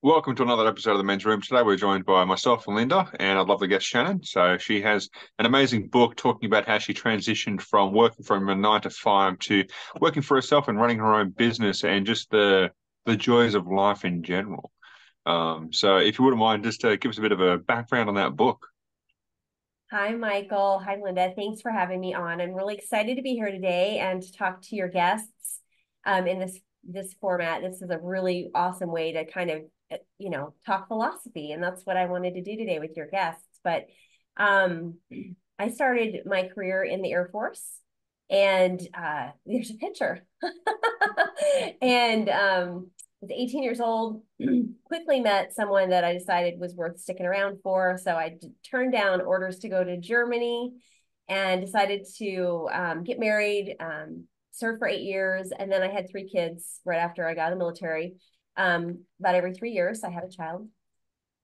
Welcome to another episode of the Men's Room. Today we're joined by myself and Linda, and I'd love to guest Shannon. So she has an amazing book talking about how she transitioned from working from a 9 to 5 to working for herself and running her own business, and just the joys of life in general. So if you wouldn't mind, just give us a bit of a background on that book. Hi, Mikeul. Hi, Linda. Thanks for having me on. I'm really excited to be here today and to talk to your guests in this format. This is a really awesome way to kind of, talk philosophy, and that's what I wanted to do today with your guests. But um, I started my career in the Air Force, and there's a picture. And I was 18 years old, quickly met someone that I decided was worth sticking around for. So I turned down orders to go to Germany and decided to get married, serve for 8 years. And then I had 3 kids right after I got out of the military. About every 3 years, I had a child.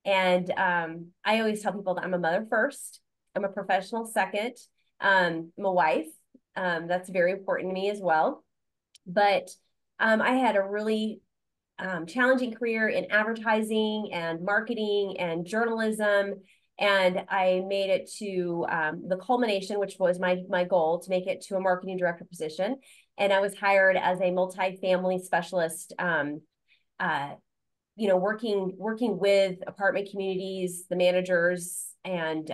And I always tell people that I'm a mother first, I'm a professional second, I'm a wife. That's very important to me as well. But I had a really challenging career in advertising and marketing and journalism. And I made it to the culmination, which was my goal, to make it to a marketing director position. And I was hired as a multi-family specialist, working with apartment communities, the managers, and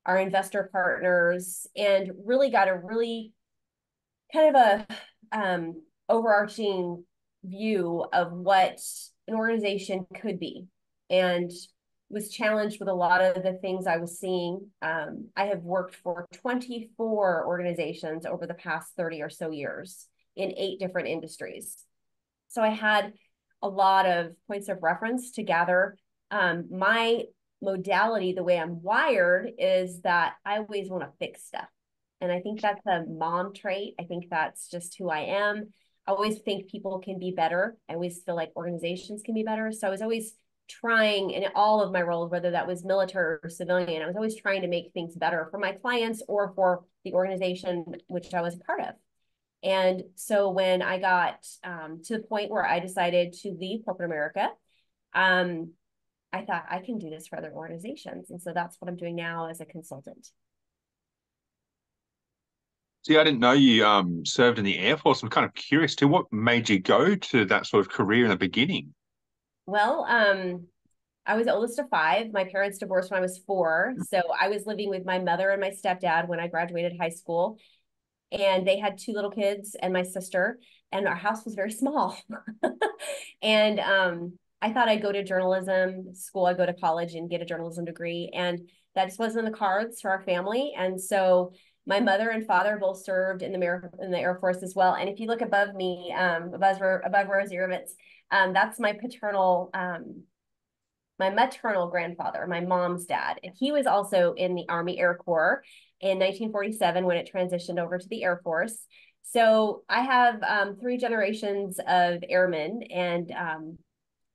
our investor partners, and really got a really kind of a overarching view of what an organization could be, and was challenged with a lot of the things I was seeing. I have worked for 24 organizations over the past 30 or so years in 8 different industries. So I had a lot of points of reference to gather. My modality, the way I'm wired, is that I always want to fix stuff. And I think that's a mom trait. I think that's just who I am. I always think people can be better. I always feel like organizations can be better. So I was always trying in all of my roles, whether that was military or civilian, I was always trying to make things better for my clients or for the organization which I was a part of. And so when I got to the point where I decided to leave corporate America, I thought I can do this for other organizations. And so that's what I'm doing now as a consultant. See, I didn't know you served in the Air Force. I'm kind of curious too. What made you go to that sort of career in the beginning? Well, I was the oldest of 5. My parents divorced when I was 4. So I was living with my mother and my stepdad when I graduated high school. And they had 2 little kids and my sister, and our house was very small. And I thought I'd go to journalism school. I'd go to college and get a journalism degree. And that just wasn't in the cards for our family. And so my mother and father both served in the Air Force as well. And if you look above me, above Rosie Rivets, that's my maternal grandfather, my mom's dad. And he was also in the Army Air Corps in 1947 when it transitioned over to the Air Force. So I have 3 generations of airmen, and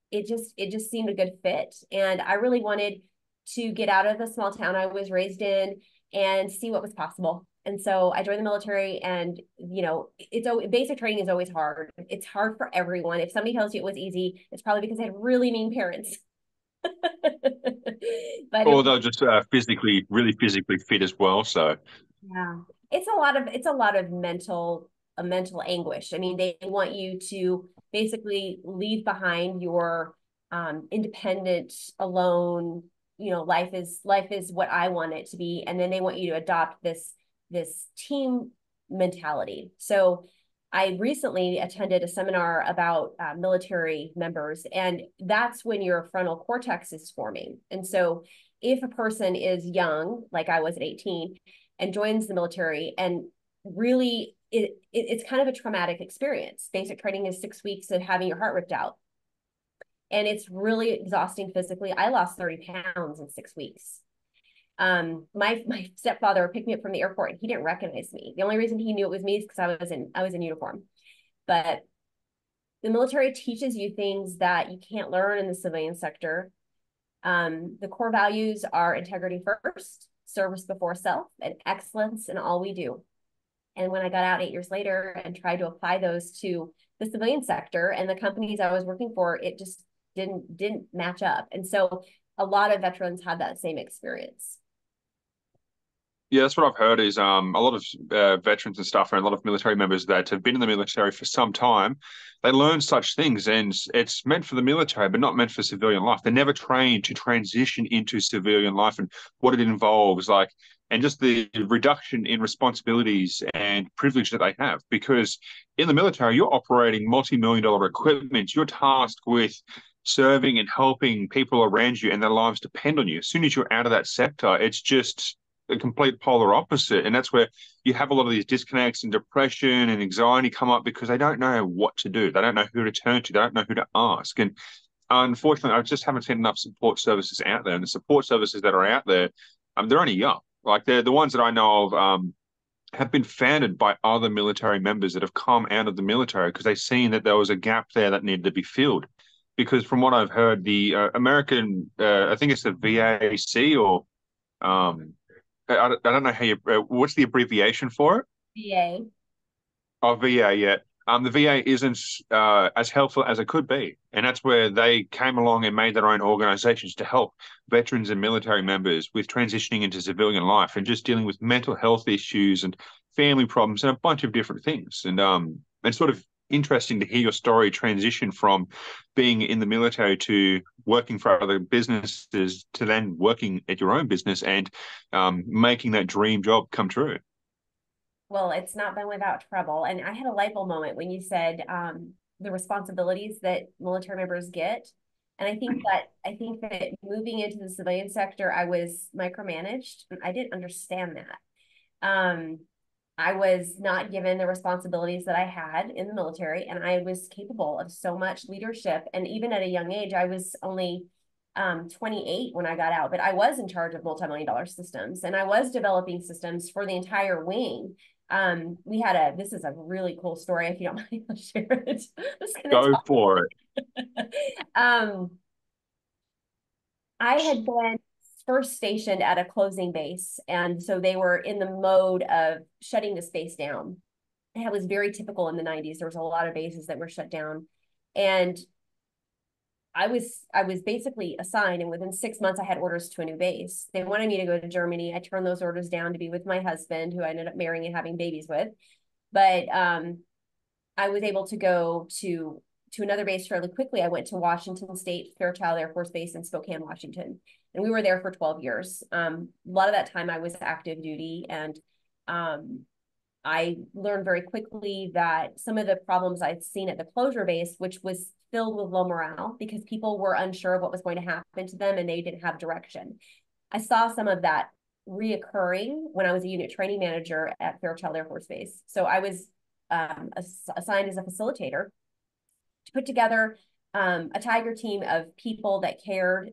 it just seemed a good fit. And I really wanted to get out of the small town I was raised in and see what was possible. And so I joined the military, and it's basic training is always hard. It's hard for everyone. If somebody tells you it was easy, it's probably because they had really mean parents. But it Or they're just physically, really physically fit as well. So, Yeah, it's a lot of mental anguish. I mean, they want you to basically leave behind your independent, alone, life is what I want it to be, and then they want you to adopt this team mentality. So I recently attended a seminar about military members, and that's when your frontal cortex is forming. And so if a person is young, like I was at 18, and joins the military, and really it's kind of a traumatic experience. Basic training is 6 weeks of having your heart ripped out, and it's really exhausting physically. I lost 30 pounds in 6 weeks. My stepfather picked me up from the airport, and he didn't recognize me. The only reason he knew it was me is because I was in uniform. But the military teaches you things that you can't learn in the civilian sector. The core values are integrity first, service before self, and excellence in all we do. And when I got out 8 years later and tried to apply those to the civilian sector and the companies I was working for, it didn't match up. And so a lot of veterans had that same experience. Yeah, that's what I've heard is a lot of veterans and stuff and a lot of military members that have been in the military for some time, they learn such things and it's meant for the military, but not meant for civilian life. They're never trained to transition into civilian life and what it involves, like, and just the reduction in responsibilities and privilege that they have. Because in the military, you're operating multi-million-dollar equipment. You're tasked with serving and helping people around you and their lives depend on you. As soon as you're out of that sector, it's just the complete polar opposite. And that's where you have a lot of these disconnects and depression and anxiety come up because they don't know what to do. They don't know who to turn to. They don't know who to ask. And unfortunately, I just haven't seen enough support services out there. And the support services that are out there, they're only young. Like they're the ones that I know of have been founded by other military members that have come out of the military because they've seen that there was a gap there that needed to be filled. Because from what I've heard, the American, I think it's the VAC or I don't know how you. What's the abbreviation for it? VA. Oh, VA. Yeah. The VA isn't as helpful as it could be, and that's where they came along and made their own organizations to help veterans and military members with transitioning into civilian life and just dealing with mental health issues and family problems and a bunch of different things. And sort of interesting to hear your story transition from being in the military to working for other businesses to then working at your own business and making that dream job come true. Well, it's not been without trouble. And I had a light bulb moment when you said the responsibilities that military members get. And I think that moving into the civilian sector, I was micromanaged. I didn't understand that. I was not given the responsibilities that I had in the military, and I was capable of so much leadership. And even at a young age, I was only 28 when I got out, but I was in charge of multi-million-dollar systems, and I was developing systems for the entire wing. This is a really cool story. If you don't mind, I'll share it. Go for it. I had been first stationed at a closing base, and so they were in the mode of shutting the space down. And it was very typical in the 90s. There was a lot of bases that were shut down, and I was basically assigned, and within 6 months I had orders to a new base. They wanted me to go to Germany. I turned those orders down to be with my husband, who I ended up marrying and having babies with. But I was able to go to another base fairly quickly. I went to Washington State Fairchild Air Force Base in Spokane, Washington, and we were there for 12 years. A lot of that time I was active duty, and I learned very quickly that some of the problems I'd seen at the closure base, which was filled with low morale because people were unsure of what was going to happen to them and they didn't have direction. I saw some of that reoccurring when I was a unit training manager at Fairchild Air Force Base. So I was assigned as a facilitator to put together a tiger team of people that cared,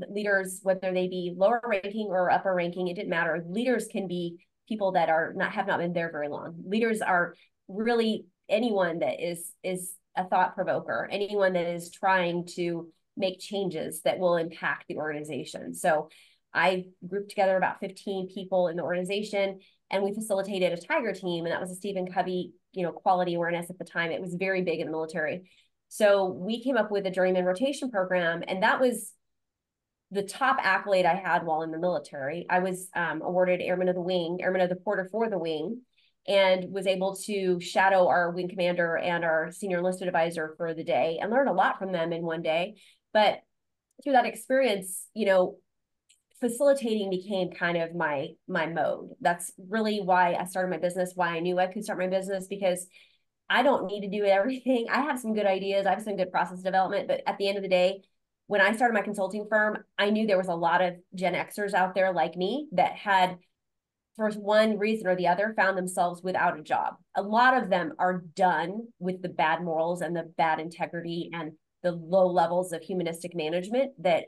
leaders, whether they be lower ranking or upper ranking, it didn't matter. Leaders can be people that have not been there very long. Leaders are really anyone that is a thought provoker, anyone that is trying to make changes that will impact the organization. So I grouped together about 15 people in the organization, and we facilitated a tiger team, and that was a Stephen Covey, quality awareness at the time. It was very big in the military. So we came up with a journeyman rotation program, and that was the top accolade I had while in the military. I was awarded Airman of the Quarter for the wing, and was able to shadow our wing commander and our senior enlisted advisor for the day and learn a lot from them in one day. But through that experience, facilitating became kind of my mode. That's really why I started my business, why I knew I could start my business, because I don't need to do everything. I have some good ideas. I have some good process development, but at the end of the day, when I started my consulting firm, I knew there was a lot of Gen Xers out there like me that had, for one reason or the other, found themselves without a job. A lot of them are done with the bad morals and the bad integrity and the low levels of humanistic management that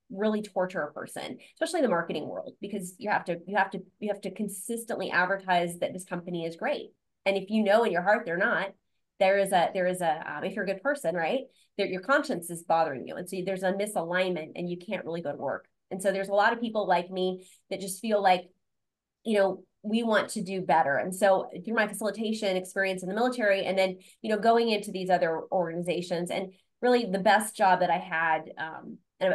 really torture a person, especially in the marketing world, because you have to consistently advertise that this company is great. And if you know in your heart they're not, there is a if you're a good person, right, your conscience is bothering you, and so there's a misalignment and you can't really go to work. And so there's a lot of people like me that just feel like, we want to do better. And so through my facilitation experience in the military, and then, going into these other organizations, and really the best job that I had I've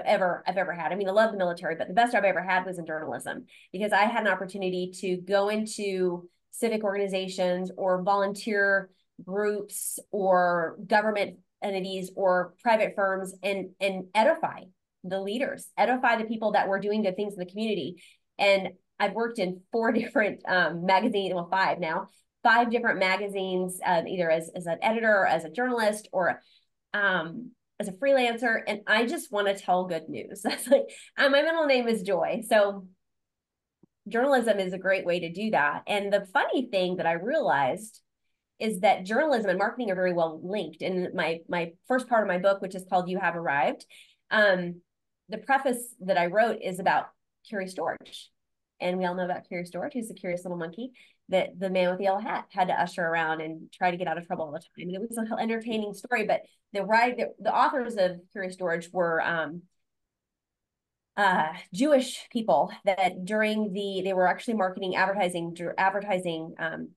ever had. I mean, I love the military, but the best job I ever had was in journalism, because I had an opportunity to go into civic organizations or volunteer groups or government entities or private firms and edify the leaders, edify the people that were doing good things in the community. And I've worked in 4 different magazines, well, 5 now, 5 different magazines, either as an editor or as a journalist or as a freelancer. And I just want to tell good news. That's like, my middle name is Joy. So journalism is a great way to do that. And the funny thing that I realized is that journalism and marketing are very well linked. In my first part of my book, which is called You Have Arrived, the preface that I wrote is about Curious George. And we all know about Curious George, who's the curious little monkey that the man with the yellow hat had to usher around and try to get out of trouble all the time. And it was an entertaining story, but the authors of Curious George were Jewish people that they were actually advertising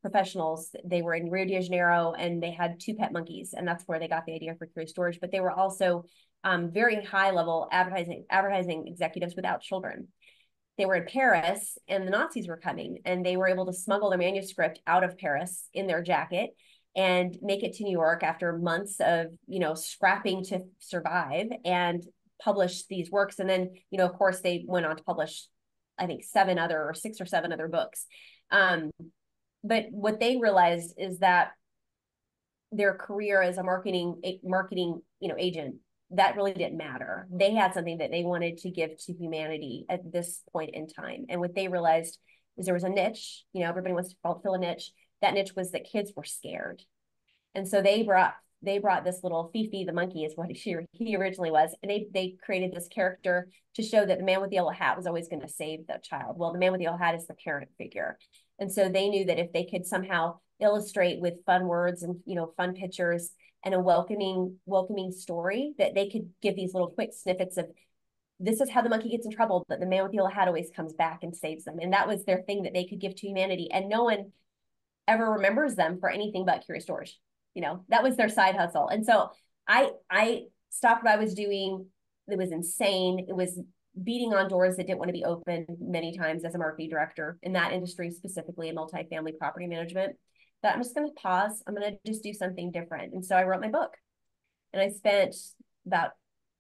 professionals. They were in Rio de Janeiro and they had 2 pet monkeys, and that's where they got the idea for Curious George. But they were also very high level advertising executives without children. They were in Paris and the Nazis were coming, and they were able to smuggle their manuscript out of Paris in their jacket and make it to New York after months of, scrapping to survive, and publish these works. And then, of course, they went on to publish, I think, 6 or 7 other books. But what they realized is that their career as a marketing agent, that really didn't matter. They had something that they wanted to give to humanity at this point in time. And what they realized is there was a niche, everybody wants to fill a niche. That niche was that kids were scared. And so they brought this little Fifi, the monkey is what he originally was. And they created this character to show that the man with the yellow hat was always going to save the child. Well, the man with the yellow hat is the parent figure. And so they knew that if they could somehow illustrate with fun words and, fun pictures and a welcoming story, that they could give these little quick snippets of, this is how the monkey gets in trouble, but the man with the yellow hat always comes back and saves them. And that was their thing that they could give to humanity. And no one ever remembers them for anything but Curious George. That was their side hustle. And so I stopped what I was doing. It was insane. It was beating on doors that didn't want to be open many times as a marketing director in that industry, specifically in multifamily property management. But I'm just going to pause. I'm going to just do something different. And so I wrote my book. And I spent about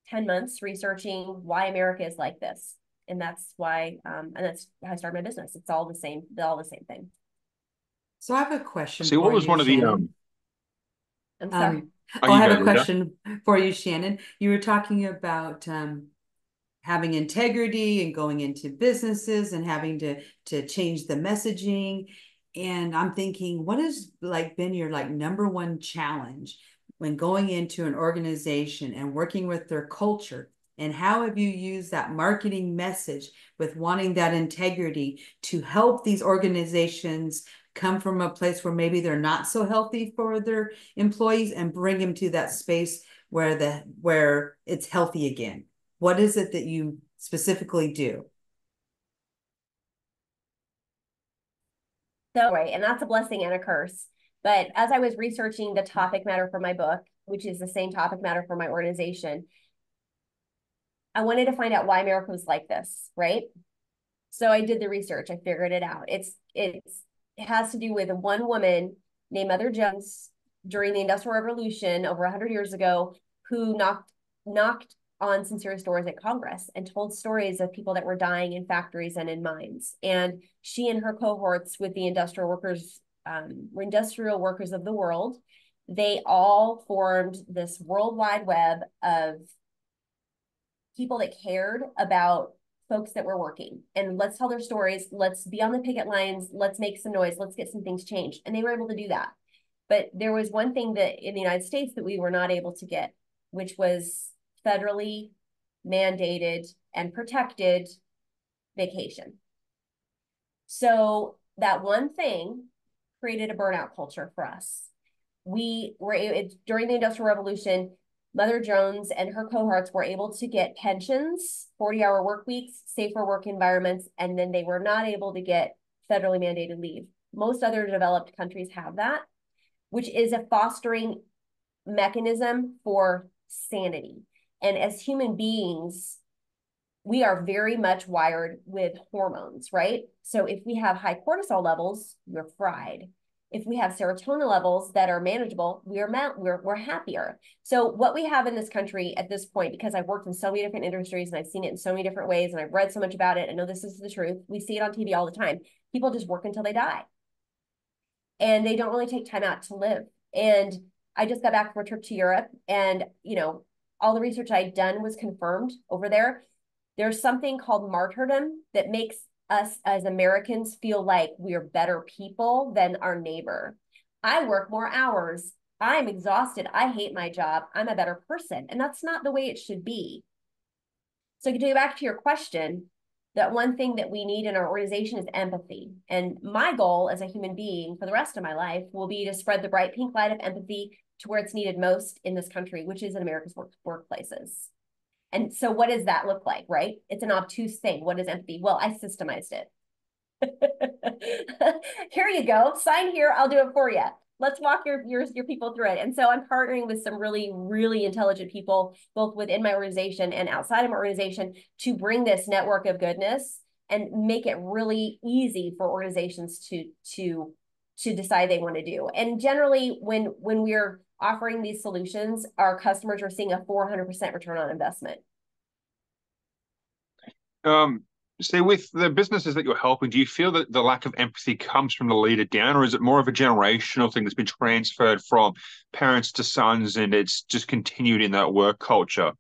10 months researching why America is like this. And that's why, and that's how I started my business. It's all the same thing. So I have a question See, what for was you, one of the Shannon. I'm sorry. I have a question for you, Shannon. You were talking about having integrity and going into businesses and having to change the messaging. And I'm thinking, what has been your number one challenge when going into an organization and working with their culture? And how have you used that marketing message with wanting that integrity to help these organizations come from a place where maybe they're not so healthy for their employees and bring them to that space where it's healthy again? What is it that you specifically do? So, right. And that's a blessing and a curse. But as I was researching the topic matter for my book, which is the same topic matter for my organization, I wanted to find out why America was like this, right? So I did the research. I figured it out. It has to do with one woman named Mother Jones during the Industrial Revolution over 100 years ago, who knocked on some serious doors at Congress and told stories of people that were dying in factories and in mines. And she and her cohorts with the industrial workers of the world, they all formed this worldwide web of people that cared about folks that were working. And let's tell their stories. Let's be on the picket lines. Let's make some noise. Let's get some things changed. And they were able to do that. But there was one thing that in the United States that we were not able to get, which was federally mandated and protected vacation. So that one thing created a burnout culture for us. We were during the Industrial Revolution, Mother Jones and her cohorts were able to get pensions, 40-hour work weeks, safer work environments, and then they were not able to get federally mandated leave. Most other developed countries have that, which is a fostering mechanism for sanity. And as human beings, we are very much wired with hormones, right? So if we have high cortisol levels, we're fried. If we have serotonin levels that are manageable, we're happier. So what we have in this country at this point, because I've worked in so many different industries and I've seen it in so many different ways and I've read so much about it, I know this is the truth. We see it on TV all the time. People just work until they die. And they don't really take time out to live. And I just got back from a trip to Europe, and all the research I'd done was confirmed over there. There's something called martyrdom that makes us as Americans feel like we're better people than our neighbor. I work more hours. I'm exhausted. I hate my job. I'm a better person. And that's not the way it should be. So to go back to your question, that one thing that we need in our organization is empathy. And my goal as a human being for the rest of my life will be to spread the bright pink light of empathy to where it's needed most in this country, which is in America's workplaces. And so what does that look like, right? It's an obtuse thing. What is empathy? Well, I systemized it. Here you go. Sign here. I'll do it for you. Let's walk your people through it. And so I'm partnering with some really, really intelligent people, both within my organization and outside of my organization, to bring this network of goodness and make it really easy for organizations to decide they want to do. And generally, when we're offering these solutions, our customers are seeing a 400% return on investment. See, with the businesses that you're helping, do you feel that the lack of empathy comes from the leader down, or is it more of a generational thing that's been transferred from parents to sons and it's just continued in that work culture?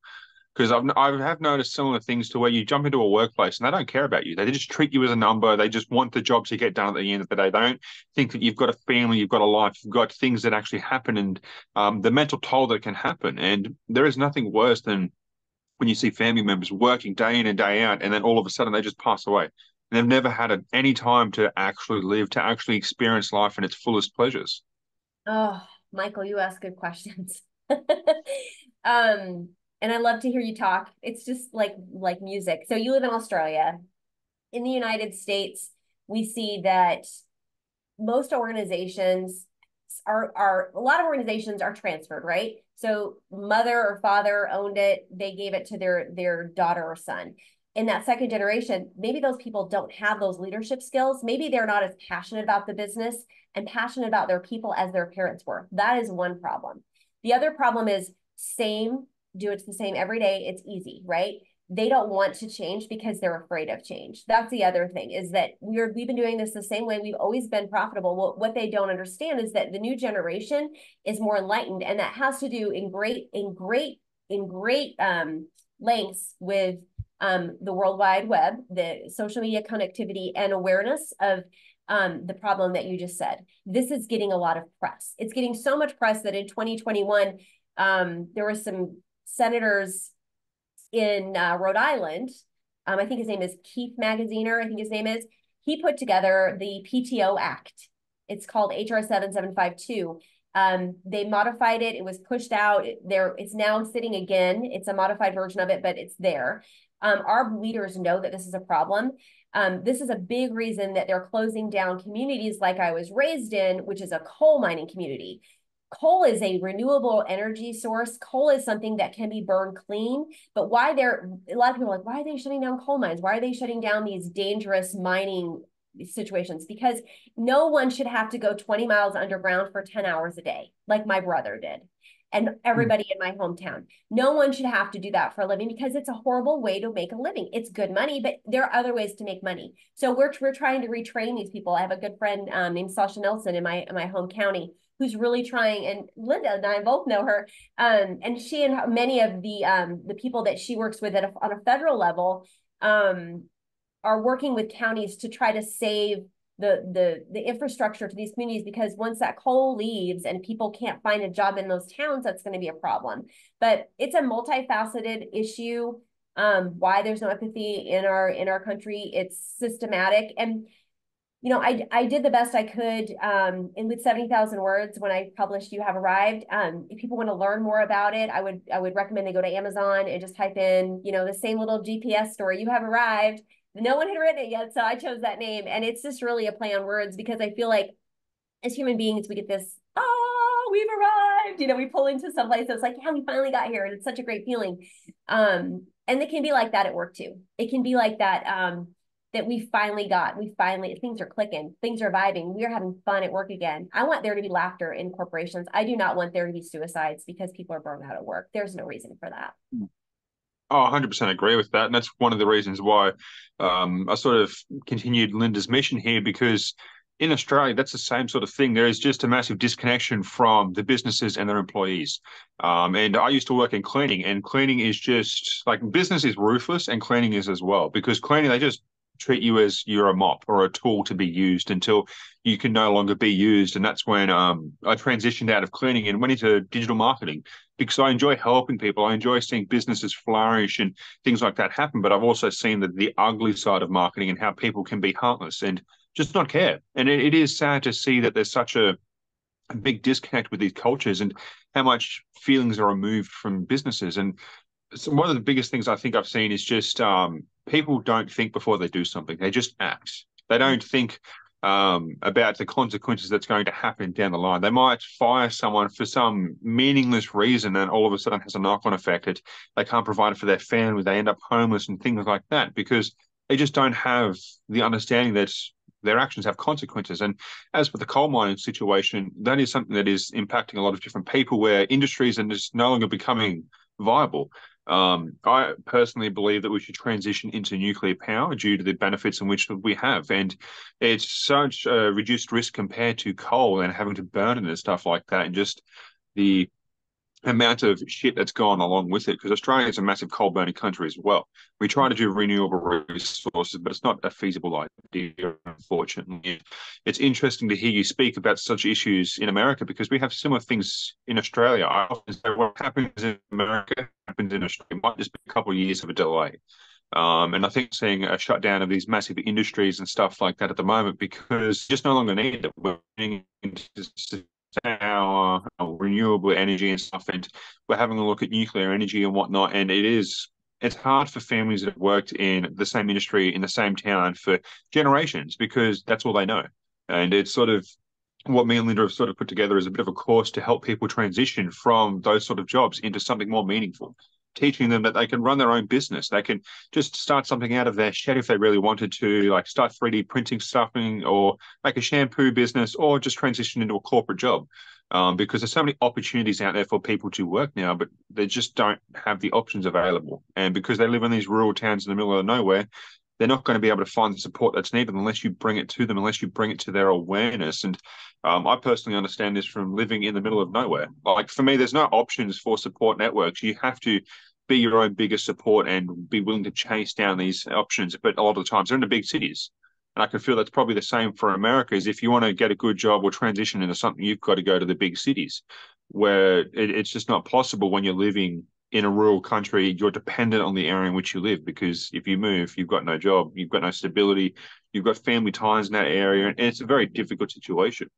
Because I have noticed similar things to where you jump into a workplace and they don't care about you. They just treat you as a number. They just want the job to get done at the end of the day. They don't think that you've got a family, you've got a life, you've got things that actually happen, and the mental toll that can happen. And there is nothing worse than when you see family members working day in and day out, and then all of a sudden they just pass away. And they've never had any time to actually live, to actually experience life in its fullest pleasures. Oh, Mikeul, you ask good questions. And I love to hear you talk. It's just like music. So you live in Australia. In the United States, we see that most organizations a lot of organizations are transferred, right? So mother or father owned it, they gave it to their daughter or son. In that second generation, maybe those people don't have those leadership skills. Maybe they're not as passionate about the business and passionate about their people as their parents were. That is one problem. The other problem is do it the same every day. It's easy, right? They don't want to change because they're afraid of change. That's the other thing, is that we've been doing this the same way. We've always been profitable. Well, what they don't understand is that the new generation is more enlightened, and that has to do in great lengths with the World Wide Web, the social media connectivity, and awareness of the problem that you just said. This is getting a lot of press. It's getting so much press that in 2021, there were some senators in Rhode Island. I think his name is Keith Magaziner, I think his name is. He put together the PTO Act. It's called HR 7752. They modified it. It was pushed out. It's now sitting again. It's a modified version of it, but it's there. Our leaders know that this is a problem. This is a big reason that they're closing down communities like I was raised in, which is a coal mining community. Coal is a renewable energy source. Coal is something that can be burned clean. But a lot of people are like, why are they shutting down coal mines? Why are they shutting down these dangerous mining situations? Because no one should have to go 20 miles underground for 10 hours a day, like my brother did, and everybody in my hometown. No one should have to do that for a living, because it's a horrible way to make a living. It's good money, but there are other ways to make money. So we're trying to retrain these people. I have a good friend named Sasha Nelson in my home county, who's really trying, and Linda and I both know her, and she and many of the people that she works with on a federal level are working with counties to try to save the infrastructure to these communities, because once that coal leaves and people can't find a job in those towns, that's going to be a problem. But it's a multifaceted issue. Why there's no empathy in our country. It's systematic. And I did the best I could in with 70,000 words when I published You Have Arrived. If people want to learn more about it, I would recommend they go to Amazon and just type in, the same little GPS story, You Have Arrived. No one had written it yet, so I chose that name. And it's just really a play on words, because I feel like as human beings, we get this, we've arrived. You know, we pull into some place that's like, yeah, we finally got here. And it's such a great feeling. And it can be like that at work too. It can be like that, that we finally, things are clicking, things are vibing. We are having fun at work again. I want there to be laughter in corporations. I do not want there to be suicides because people are burned out at work. There's no reason for that. Oh, 100% agree with that. And that's one of the reasons why I sort of continued Linda's mission here, because in Australia, that's the same sort of thing. There is just a massive disconnection from the businesses and their employees. And I used to work in cleaning, and cleaning is just like, business is ruthless and cleaning is as well, because cleaning, they just treat you as you're a mop or a tool to be used until you can no longer be used. And that's when I transitioned out of cleaning and went into digital marketing, because I enjoy helping people. I enjoy seeing businesses flourish and things like that happen. But I've also seen the ugly side of marketing and how people can be heartless and just not care. And it is sad to see that there's such a big disconnect with these cultures and how much feelings are removed from businesses. And so one of the biggest things I think I've seen is just people don't think before they do something. They just act. They don't think about the consequences that's going to happen down the line. They might fire someone for some meaningless reason, and all of a sudden has a knock-on effect. They can't provide for their family. They end up homeless and things like that because they just don't have the understanding that their actions have consequences. And as for the coal mining situation, that is something that is impacting a lot of different people, where industries are just no longer becoming viable. I personally believe that we should transition into nuclear power due to the benefits in which we have. And it's such a reduced risk compared to coal and having to burn it and stuff like that, and just the amount of shit that's gone along with it, because Australia is a massive coal burning country as well. We try to do renewable resources, but it's not a feasible idea, unfortunately. It's interesting to hear you speak about such issues in America, because we have similar things in Australia. I often say what happens in America happens in Australia. It might just be a couple of years of a delay. And I think seeing a shutdown of these massive industries and stuff like that at the moment, because just no longer need it. We're getting into our renewable energy and stuff, and we're having a look at nuclear energy and whatnot. And it's hard for families that have worked in the same industry in the same town for generations, because that's all they know. And it's sort of what me and Linda have sort of put together is a bit of a course to help people transition from those sort of jobs into something more meaningful, teaching them that they can run their own business. They can just start something out of their shed if they really wanted to, like start 3D printing stuffing, or make a shampoo business, or just transition into a corporate job. Because there's so many opportunities out there for people to work now, but they just don't have the options available. And because they live in these rural towns in the middle of nowhere, they're not going to be able to find the support that's needed unless you bring it to them, unless you bring it to their awareness. And I personally understand this from living in the middle of nowhere. Like, for me, there's no options for support networks. You have to be your own biggest support and be willing to chase down these options. But a lot of the times they're in the big cities. And I can feel that's probably the same for America, is if you want to get a good job or transition into something, you've got to go to the big cities, where it's just not possible when you're living in a rural country. You're dependent on the area in which you live, because if you move, you've got no job, you've got no stability, you've got family ties in that area, and it's a very difficult situation.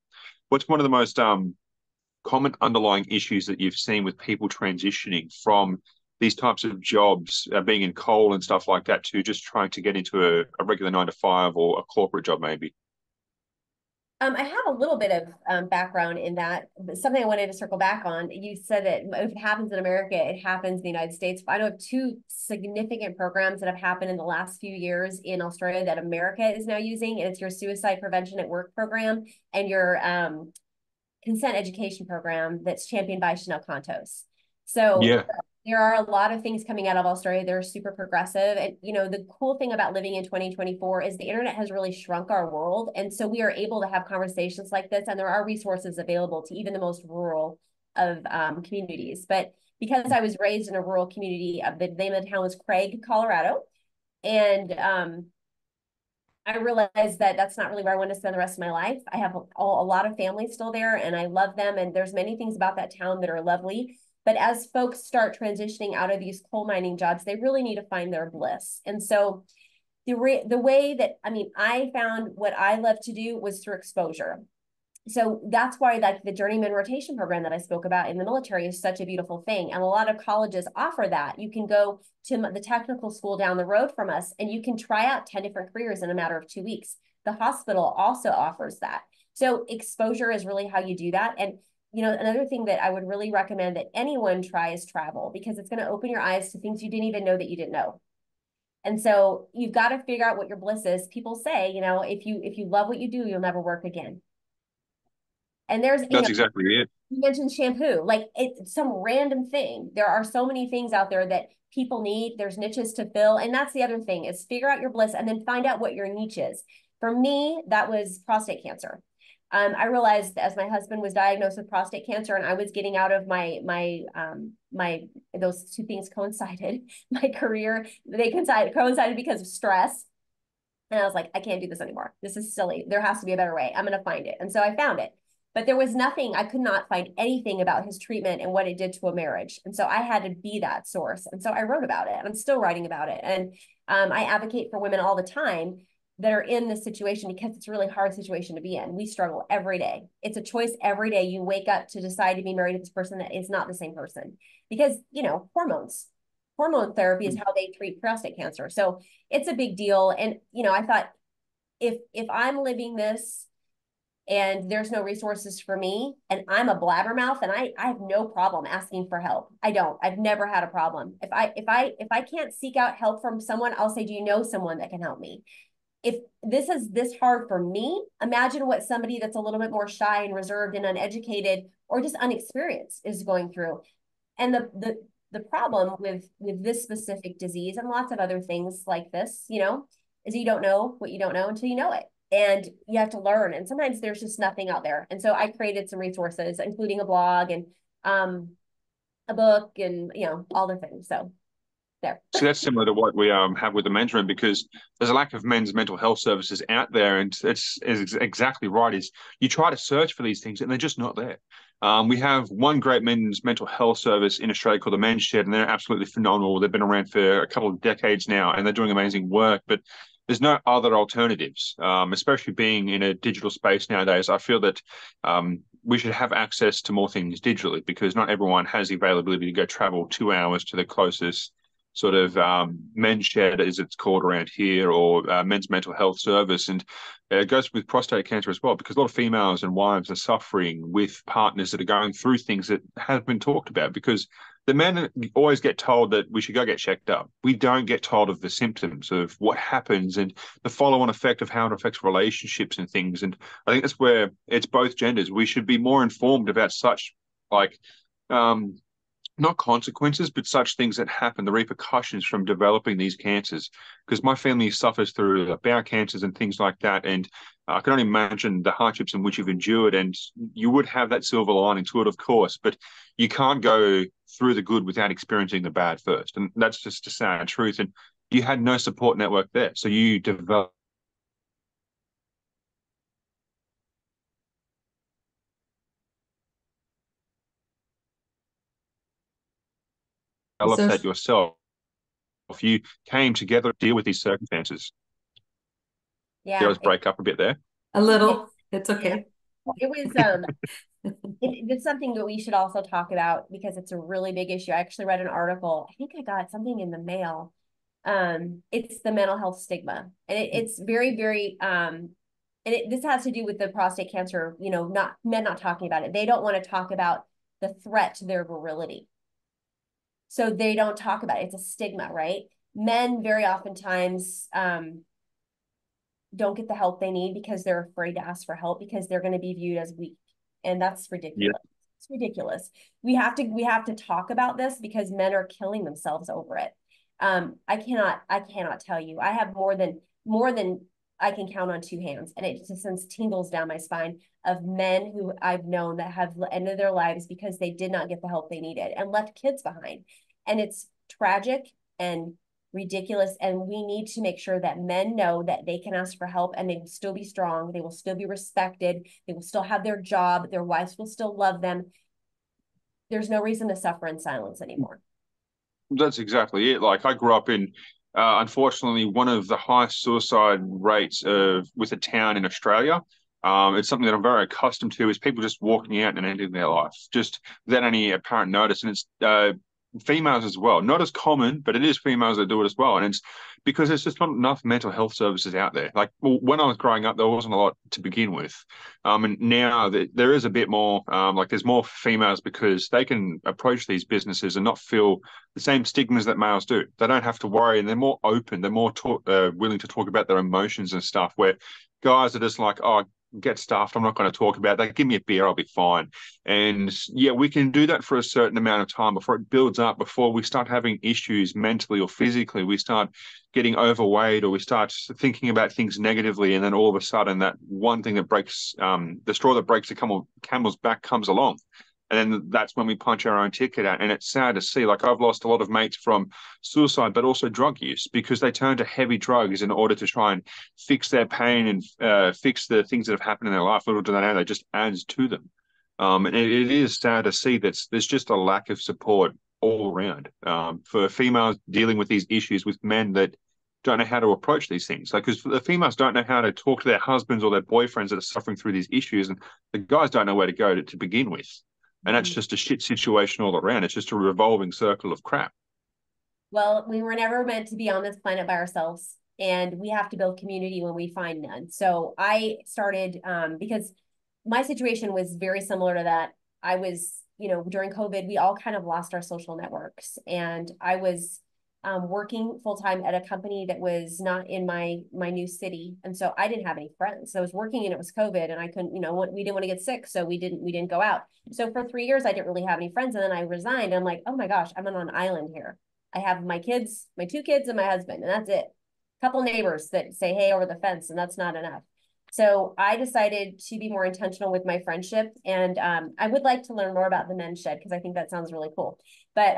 What's one of the most common underlying issues that you've seen with people transitioning from these types of jobs, being in coal and stuff like that, to just trying to get into a regular 9 to 5 or a corporate job maybe? I have a little bit of background in that, but something I wanted to circle back on. You said that if it happens in America, it happens in the United States. I know of 2 significant programs that have happened in the last few years in Australia that America is now using, and it's your suicide prevention at work program and your consent education program that's championed by Chanel Contos. So Yeah. there are a lot of things coming out of Australia that are super progressive. And, you know, the cool thing about living in 2024 is the internet has really shrunk our world. And so we are able to have conversations like this, and there are resources available to even the most rural of communities. But because I was raised in a rural community, the name of the town was Craig, Colorado. And I realized that that's not really where I want to spend the rest of my life. I have a lot of family still there, and I love them. And there's many things about that town that are lovely. But as folks start transitioning out of these coal mining jobs, they really need to find their bliss. And so the way that, I mean, I found what I love to do was through exposure. So that's why, like, the journeyman rotation program that I spoke about in the military is such a beautiful thing. And a lot of colleges offer that. You can go to the technical school down the road from us, and you can try out 10 different careers in a matter of 2 weeks. The hospital also offers that. So exposure is really how you do that. And another thing that I would really recommend that anyone try is travel, because it's going to open your eyes to things you didn't even know that you didn't know. And so you've got to figure out what your bliss is. People say, if you love what you do, you'll never work again. And That's exactly it. You mentioned shampoo, like it's some random thing. There are so many things out there that people need. There's niches to fill. And that's the other thing, is figure out your bliss and then find out what your niche is. For me, that was prostate cancer. I realized as my husband was diagnosed with prostate cancer and I was getting out of my those two things coincided. My career, they coincided because of stress. And I was like, I can't do this anymore. This is silly. There has to be a better way. I'm going to find it. And so I found it. But there was nothing, I could not find anything about his treatment and what it did to a marriage. And so I had to be that source. And so I wrote about it, and I'm still writing about it. And I advocate for women all the time that are in this situation, because it's a really hard situation to be in. We struggle every day. It's a choice every day. You wake up to decide to be married to this person that is not the same person, because, hormone therapy is how they treat prostate cancer. So it's a big deal. And, I thought, if I'm living this and there's no resources for me, and I'm a blabbermouth, and I have no problem asking for help. I've never had a problem. If I can't seek out help from someone, I'll say, do you know someone that can help me? If this is this hard for me, imagine what somebody that's a little bit more shy and reserved and uneducated or just unexperienced is going through. And the problem with this specific disease, and lots of other things like this, is you don't know what you don't know until you know it. And you have to learn. And sometimes there's just nothing out there. And so I created some resources, including a blog and a book and, all the things. So there. So that's similar to what we have with the men's room, because there's a lack of men's mental health services out there. And it's exactly right. Is you try to search for these things and they're just not there. We have one great men's mental health service in Australia called the Men's Shed, and they're absolutely phenomenal. They've been around for a couple of decades now, and they're doing amazing work. But there's no other alternatives, especially being in a digital space nowadays. I feel that we should have access to more things digitally, because not everyone has the availability to go travel 2 hours to the closest sort of men's shed, as it's called around here, or men's mental health service. And it goes with prostate cancer as well, because a lot of females and wives are suffering with partners that are going through things that have been talked about, because the men always get told that we should go get checked up. We don't get told of the symptoms of what happens and the follow-on effect of how it affects relationships and things. And I think that's where it's both genders. We should be more informed about such, like, not consequences, but such things that happen, the repercussions from developing these cancers. Because my family suffers through bowel cancers and things like that. And I can only imagine the hardships in which you've endured. And you would have that silver lining to it, of course, but you can't go through the good without experiencing the bad first. And that's just a sad truth. And you had no support network there. So you developed that yourself. If you came together to deal with these circumstances. Yeah. There was break up a bit there. A little. It's okay. It was it's something that we should also talk about, because it's a really big issue. I actually read an article. I think I got something in the mail. It's the mental health stigma, and it's very, very this has to do with the prostate cancer. Not men not talking about it. They don't want to talk about the threat to their virility. So they don't talk about it. It's a stigma, right? Men very oftentimes don't get the help they need because they're afraid to ask for help, because they're going to be viewed as weak. And that's ridiculous. Yeah. It's ridiculous. We have to talk about this, because men are killing themselves over it. I cannot tell you. I have more than I can count on two hands, and it just sends tingles down my spine of men who I've known that have ended their lives because they did not get the help they needed and left kids behind. And it's tragic and ridiculous. And we need to make sure that men know that they can ask for help, and they will still be strong. They will still be respected. They will still have their job. Their wives will still love them. There's no reason to suffer in silence anymore. That's exactly it. Like, I grew up in, unfortunately, one of the highest suicide rates with a town in Australia. It's something that I'm very accustomed to, is people just walking out and ending their life just without any apparent notice. And it's females as well. Not as common, but it is females that do it as well. And it's because there's just not enough mental health services out there. Like, well, when I was growing up, there wasn't a lot to begin with. And now there is a bit more, like there's more females because they can approach these businesses and not feel the same stigmas that males do. They don't have to worry, and they're more open. They're more willing to talk about their emotions and stuff, where guys are just like, oh, get stuffed. I'm not going to talk about that. Give me a beer. I'll be fine. And yeah, we can do that for a certain amount of time before it builds up, before we start having issues mentally or physically. We start getting overweight, or we start thinking about things negatively. And then all of a sudden that one thing that breaks, the straw that breaks the camel's back comes along. And then that's when we punch our own ticket out. And it's sad to see. Like, I've lost a lot of mates from suicide, but also drug use, because they turn to heavy drugs in order to try and fix their pain and fix the things that have happened in their life. Little do they know, that just adds to them. And it is sad to see that there's just a lack of support all around for females dealing with these issues with men that don't know how to approach these things. Like, because the females don't know how to talk to their husbands or their boyfriends that are suffering through these issues, and the guys don't know where to go to begin with. And that's just a shit situation all around. It's just a revolving circle of crap. Well, we were never meant to be on this planet by ourselves, and we have to build community when we find none. So I started, because my situation was very similar to that. I was, during COVID, we all kind of lost our social networks, and I was working full-time at a company that was not in my new city. And so I didn't have any friends. So I was working, and it was COVID, and I couldn't, we didn't want to get sick. So we didn't go out. So for 3 years, I didn't really have any friends. And then I resigned. I'm like, oh my gosh, I'm on an island here. I have my kids, my 2 kids and my husband, and that's it. A couple neighbors that say, hey, over the fence, and that's not enough. So I decided to be more intentional with my friendship. And I would like to learn more about the Men's Shed, because I think that sounds really cool. But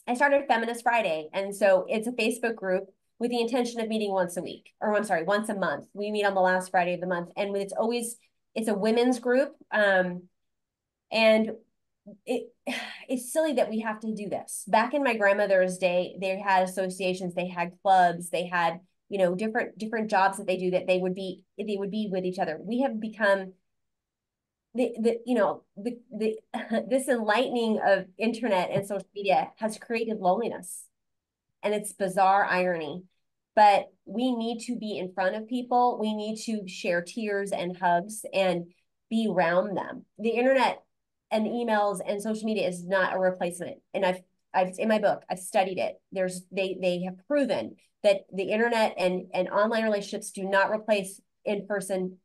I started Feminist Friday. And so it's a Facebook group with the intention of meeting once a week, or I'm sorry, once a month. We meet on the last Friday of the month. And it's a women's group. And it's silly that we have to do this. Back in my grandmother's day, they had associations, they had clubs, they had, different jobs that they do, that they would be with each other. We have become this enlightening of internet and social media has created loneliness, and it's bizarre irony. But we need to be in front of people. We need to share tears and hugs and be around them. The internet and emails and social media is not a replacement. And I've in my book, I've studied it. They have proven that the internet and online relationships do not replace in-person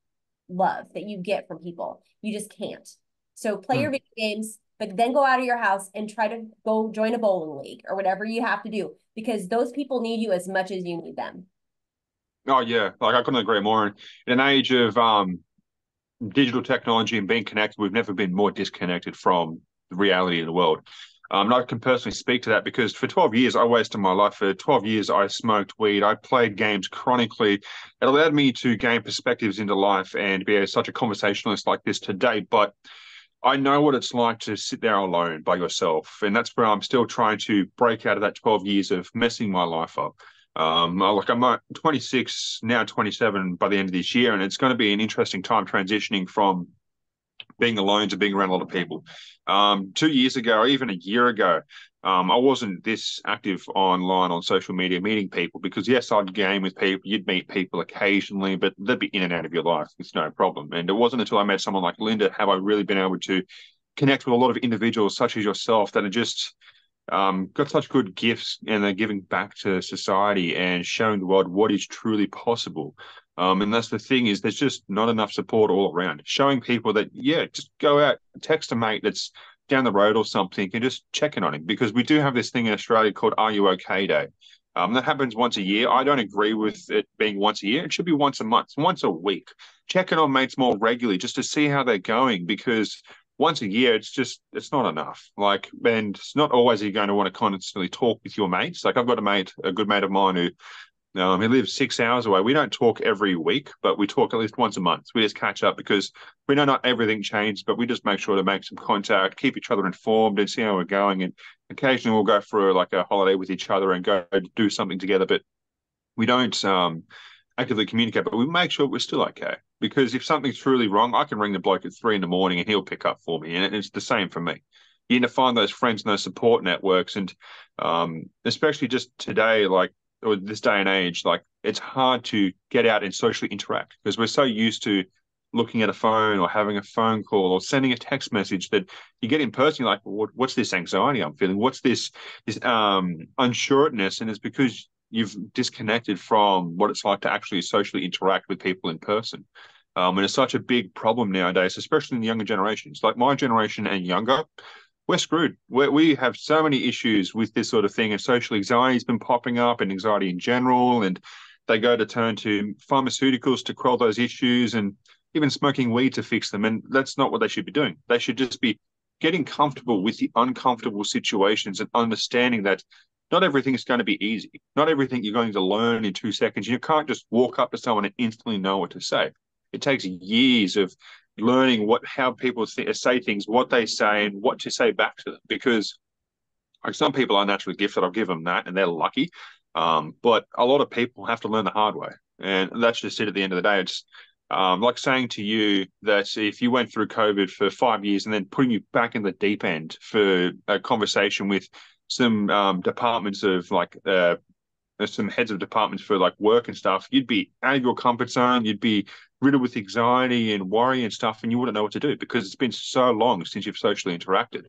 love that you get from people. You just can't. So play your video games, but then go out of your house and try to go join a bowling league or whatever you have to do, because those people need you as much as you need them. Oh yeah, like I couldn't agree more. In an age of digital technology and being connected, we've never been more disconnected from the reality of the world. I can personally speak to that because for 12 years, I wasted my life. For 12 years, I smoked weed. I played games chronically. It allowed me to gain perspectives into life and be such a conversationalist like this today. But I know what it's like to sit there alone by yourself. And that's where I'm still trying to break out of that 12 years of messing my life up. I'm 26, now 27 by the end of this year, and it's going to be an interesting time transitioning from being alone to being around a lot of people. 2 years ago, or even a year ago, I wasn't this active online on social media meeting people, because yes, I'd game with people, you'd meet people occasionally, but they'd be in and out of your life. It's no problem. And it wasn't until I met someone like Linda have I really been able to connect with a lot of individuals such as yourself that are just got such good gifts, and they're giving back to society and showing the world what is truly possible. And that's the thing, is there's just not enough support all around. Showing people that, yeah, just go out, text a mate that's down the road or something, and just check in on him. Because we do have this thing in Australia called Are You OK Day. That happens once a year. I don't agree with it being once a year. It should be once a month, once a week. Check in on mates more regularly just to see how they're going, because once a year, it's not enough. Like, and it's not always you're going to want to constantly talk with your mates. Like, I've got a good mate of mine who he lives 6 hours away. We don't talk every week, but we talk at least once a month. We just catch up because we know not everything changed, but we just make sure to make some contact, keep each other informed, and see how we're going. And occasionally we'll go for like a holiday with each other and go do something together. But we don't actively communicate, but we make sure we're still okay. Because if something's truly wrong, I can ring the bloke at 3 a.m. and he'll pick up for me. And it's the same for me. you need to find those friends and those support networks. And especially just today, like, or this day and age, like, it's hard to get out and socially interact because we're so used to looking at a phone or having a phone call or sending a text message that you get in person, you're like, what's this anxiety I'm feeling? What's this unsureness? And it's because you've disconnected from what it's like to actually socially interact with people in person. And it's such a big problem nowadays, especially in the younger generations. Like my generation and younger, we're screwed. We have so many issues with this sort of thing, and social anxiety has been popping up, and anxiety in general. And they go to turn to pharmaceuticals to quell those issues, and even smoking weed to fix them. And that's not what they should be doing. They should just be getting comfortable with the uncomfortable situations and understanding that not everything is going to be easy. Not everything you're going to learn in 2 seconds. You can't just walk up to someone and instantly know what to say. It takes years of learning how people say things, what they say, and what to say back to them. Because like, some people are naturally gifted. I'll give them that, and they're lucky. But a lot of people have to learn the hard way, and that's just it. At the end of the day, it's like saying to you that if you went through COVID for 5 years and then putting you back in the deep end for a conversation with some departments of like some heads of departments for like work and stuff, you'd be out of your comfort zone. You'd be riddled with anxiety and worry and stuff, and you wouldn't know what to do because it's been so long since you've socially interacted.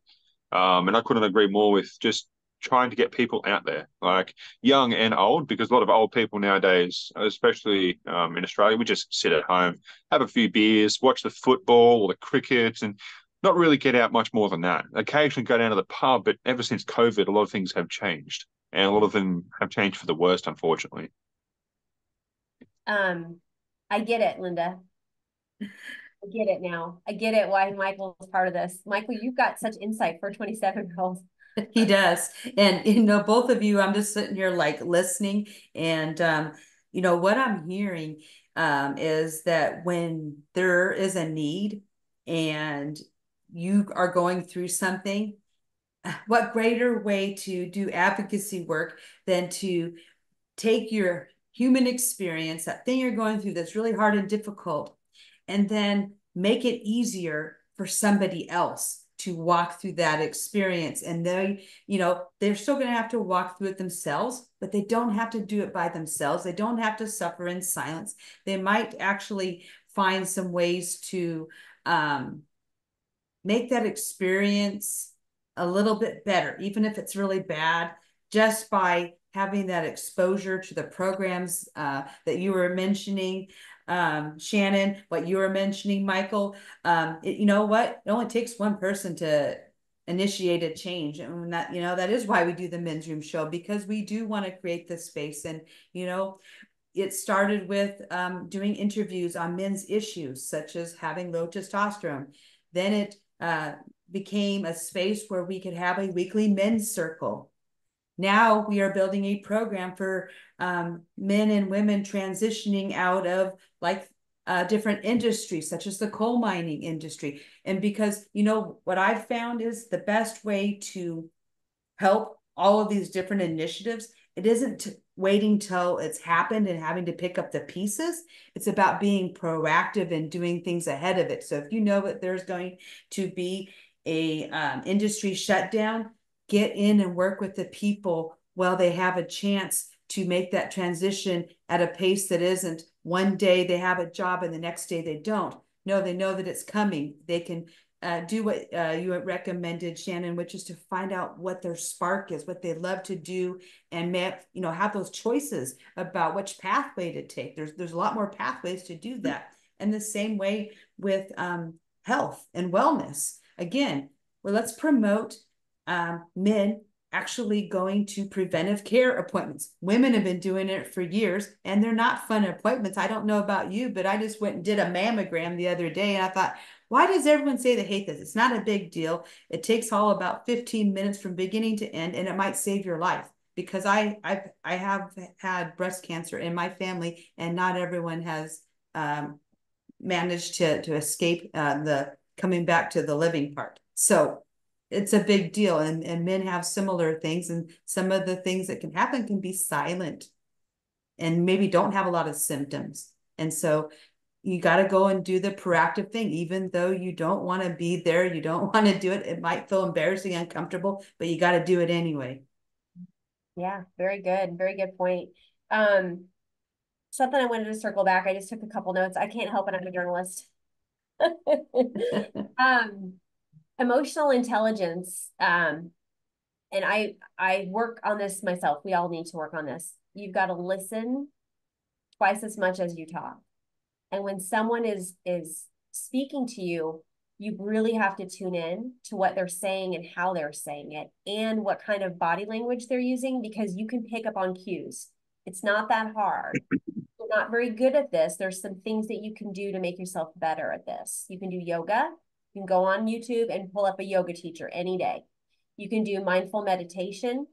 And I couldn't agree more with just trying to get people out there, like young and old, because a lot of old people nowadays, especially in Australia, we just sit at home, have a few beers, watch the football or the cricket, and not really get out much more than that. Occasionally go down to the pub, but ever since COVID, a lot of things have changed, and a lot of them have changed for the worst, unfortunately. I get it, Linda. I get it now. I get it why Mikeul is part of this. Mikeul, you've got such insight for 27-year-olds. He does. And, you know, both of you, I'm just sitting here like listening. And, you know, what I'm hearing is that when there is a need and you are going through something, what greater way to do advocacy work than to take your human experience, that thing you're going through that's really hard and difficult, and then make it easier for somebody else to walk through that experience. And they, you know, they're still going to have to walk through it themselves, but they don't have to do it by themselves. They don't have to suffer in silence. They might actually find some ways to make that experience a little bit better, even if it's really bad, just by having that exposure to the programs that you were mentioning, Shannon, what you were mentioning, Mikeul. You know what? It only takes one person to initiate a change. And that, you know, that is why we do the Men's Room show, because we do want to create this space. And, you know, it started with doing interviews on men's issues, such as having low testosterone. Then it became a space where we could have a weekly men's circle. Now we are building a program for men and women transitioning out of like different industries, such as the coal mining industry. And because, you know, what I've found is the best way to help all of these different initiatives, it isn't waiting till it's happened and having to pick up the pieces. It's about being proactive and doing things ahead of it. So if you know that there's going to be a industry shutdown, get in and work with the people while they have a chance to make that transition at a pace that isn't one day they have a job and the next day they don't. No, they know that it's coming. They can do what you recommended, Shannon, which is to find out what their spark is, what they love to do, and you know, have those choices about which pathway to take. There's a lot more pathways to do that. And the same way with health and wellness. Again, well, let's promote men actually going to preventive care appointments. Women have been doing it for years, and they're not fun appointments. I don't know about you, but I just went and did a mammogram the other day, and I thought, why does everyone say they hate this? It's not a big deal. It takes all about 15 minutes from beginning to end, and it might save your life. Because I have had breast cancer in my family, and not everyone has managed to escape the coming back to the living part. So it's a big deal, and men have similar things, and some of the things that can happen can be silent and maybe don't have a lot of symptoms. And so, you got to go and do the proactive thing, even though you don't want to be there, you don't want to do it. It might feel embarrassing, uncomfortable, but you got to do it anyway. Yeah, very good. Very good point. Something I wanted to circle back. I just took a couple notes. I can't help it. I'm a journalist. Emotional intelligence. And I work on this myself. We all need to work on this. You've got to listen twice as much as you talk. And when someone is speaking to you, you really have to tune in to what they're saying and how they're saying it and what kind of body language they're using, because you can pick up on cues. It's not that hard. You're not very good at this. There's some things that you can do to make yourself better at this. You can do yoga. You can go on YouTube and pull up a yoga teacher any day. You can do mindful meditation.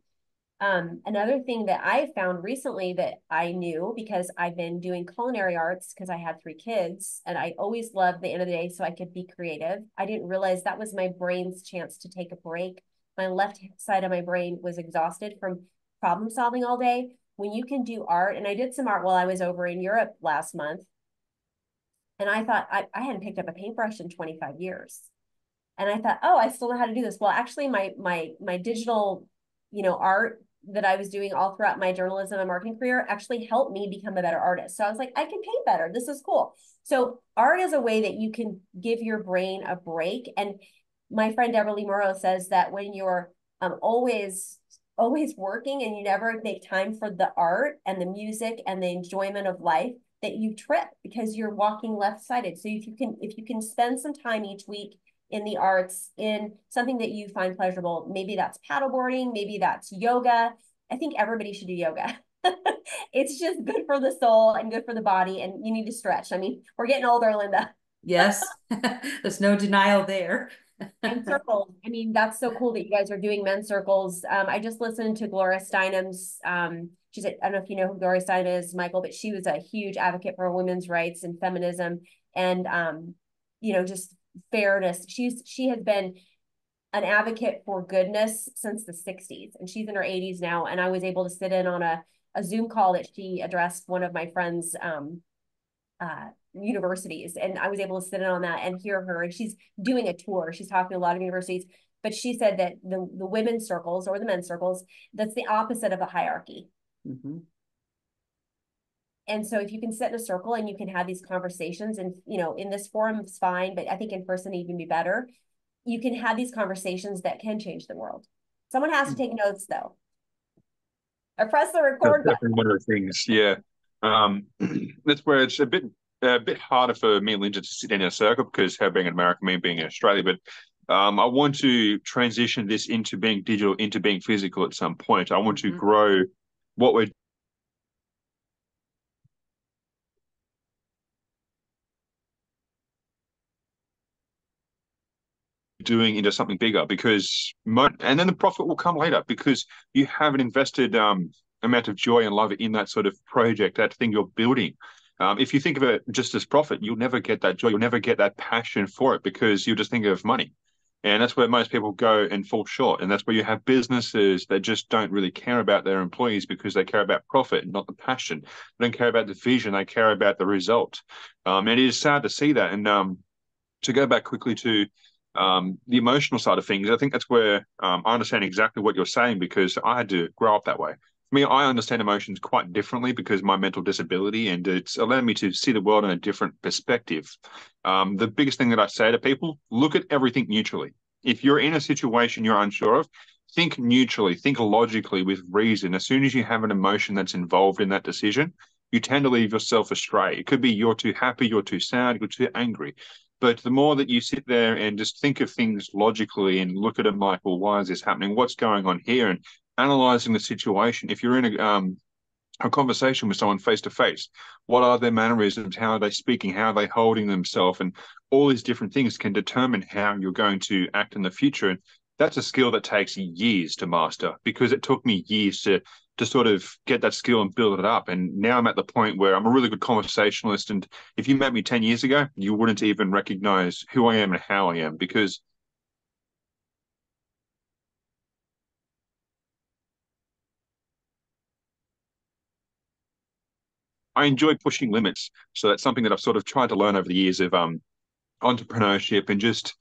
Another thing that I found recently that I knew, because I've been doing culinary arts because I had 3 kids and I always loved the end of the day so I could be creative. I didn't realize that was my brain's chance to take a break. My left side of my brain was exhausted from problem solving all day. When you can do art, and I did some art while I was over in Europe last month, and I thought I hadn't picked up a paintbrush in 25 years. And I thought, oh, I still know how to do this. Well, actually, my digital, art that I was doing all throughout my journalism and marketing career actually helped me become a better artist. So I was like, I can paint better. This is cool. So art is a way that you can give your brain a break. And my friend Deborah Lee Morrow says that when you're always working and you never make time for the art and the music and the enjoyment of life, that you trip because you're walking left-sided. So if you can spend some time each week in the arts, in something that you find pleasurable, maybe that's paddleboarding, maybe that's yoga. I think everybody should do yoga. It's just good for the soul and good for the body, and you need to stretch. I mean, we're getting older, Linda. Yes, there's no denial there. And circles. I mean, that's so cool that you guys are doing men's circles. I just listened to Gloria Steinem's, I don't know if you know who Gloria Steinem is, Mikeul, but she was a huge advocate for women's rights and feminism and, just fairness. She has been an advocate for goodness since the 60s, and she's in her 80s now. And I was able to sit in on a Zoom call that she addressed one of my friends' universities, and I was able to sit in on that and hear her. And she's doing a tour. She's talking to a lot of universities, but she said that the women's circles or the men's circles, that's the opposite of a hierarchy. Mm-hmm. And so if you can sit in a circle and you can have these conversations, and in this forum it's fine, but I think in person even be better. You can have these conversations that can change the world. Someone has to take notes though. Or press the record button. Definitely one of the things, yeah. That's where it's a bit harder for me and Linda to sit in a circle because her being in America, me being in Australia. But I want to transition this into being digital, into being physical at some point. I want to grow what we're doing into something bigger, and then the profit will come later because you have an invested amount of joy and love in that sort of project, that thing you're building. If you think of it just as profit, you'll never get that joy, you'll never get that passion for it because you'll just think of money. And that's where most people go and fall short. And that's where you have businesses that just don't really care about their employees because they care about profit, not the passion. They don't care about the vision, they care about the result. And it is sad to see that. And to go back quickly to the emotional side of things, I think that's where I understand exactly what you're saying because I had to grow up that way. For me, I understand emotions quite differently because of my mental disability, and it's allowed me to see the world in a different perspective. The biggest thing that I say to people, look at everything neutrally. If you're in a situation you're unsure of, think neutrally, think logically with reason. As soon as you have an emotion that's involved in that decision, you tend to leave yourself astray. It could be you're too happy, you're too sad, you're too angry. But the more that you sit there and just think of things logically and look at them like, well, why is this happening? What's going on here? And analyzing the situation. If you're in a conversation with someone face to face, what are their mannerisms? How are they speaking? How are they holding themselves? And all these different things can determine how you're going to act in the future. And that's a skill that takes years to master because it took me years to sort of get that skill and build it up. And now I'm at the point where I'm a really good conversationalist. And if you met me 10 years ago, you wouldn't even recognize who I am and how I am because I enjoy pushing limits. So that's something that I've sort of tried to learn over the years of entrepreneurship and just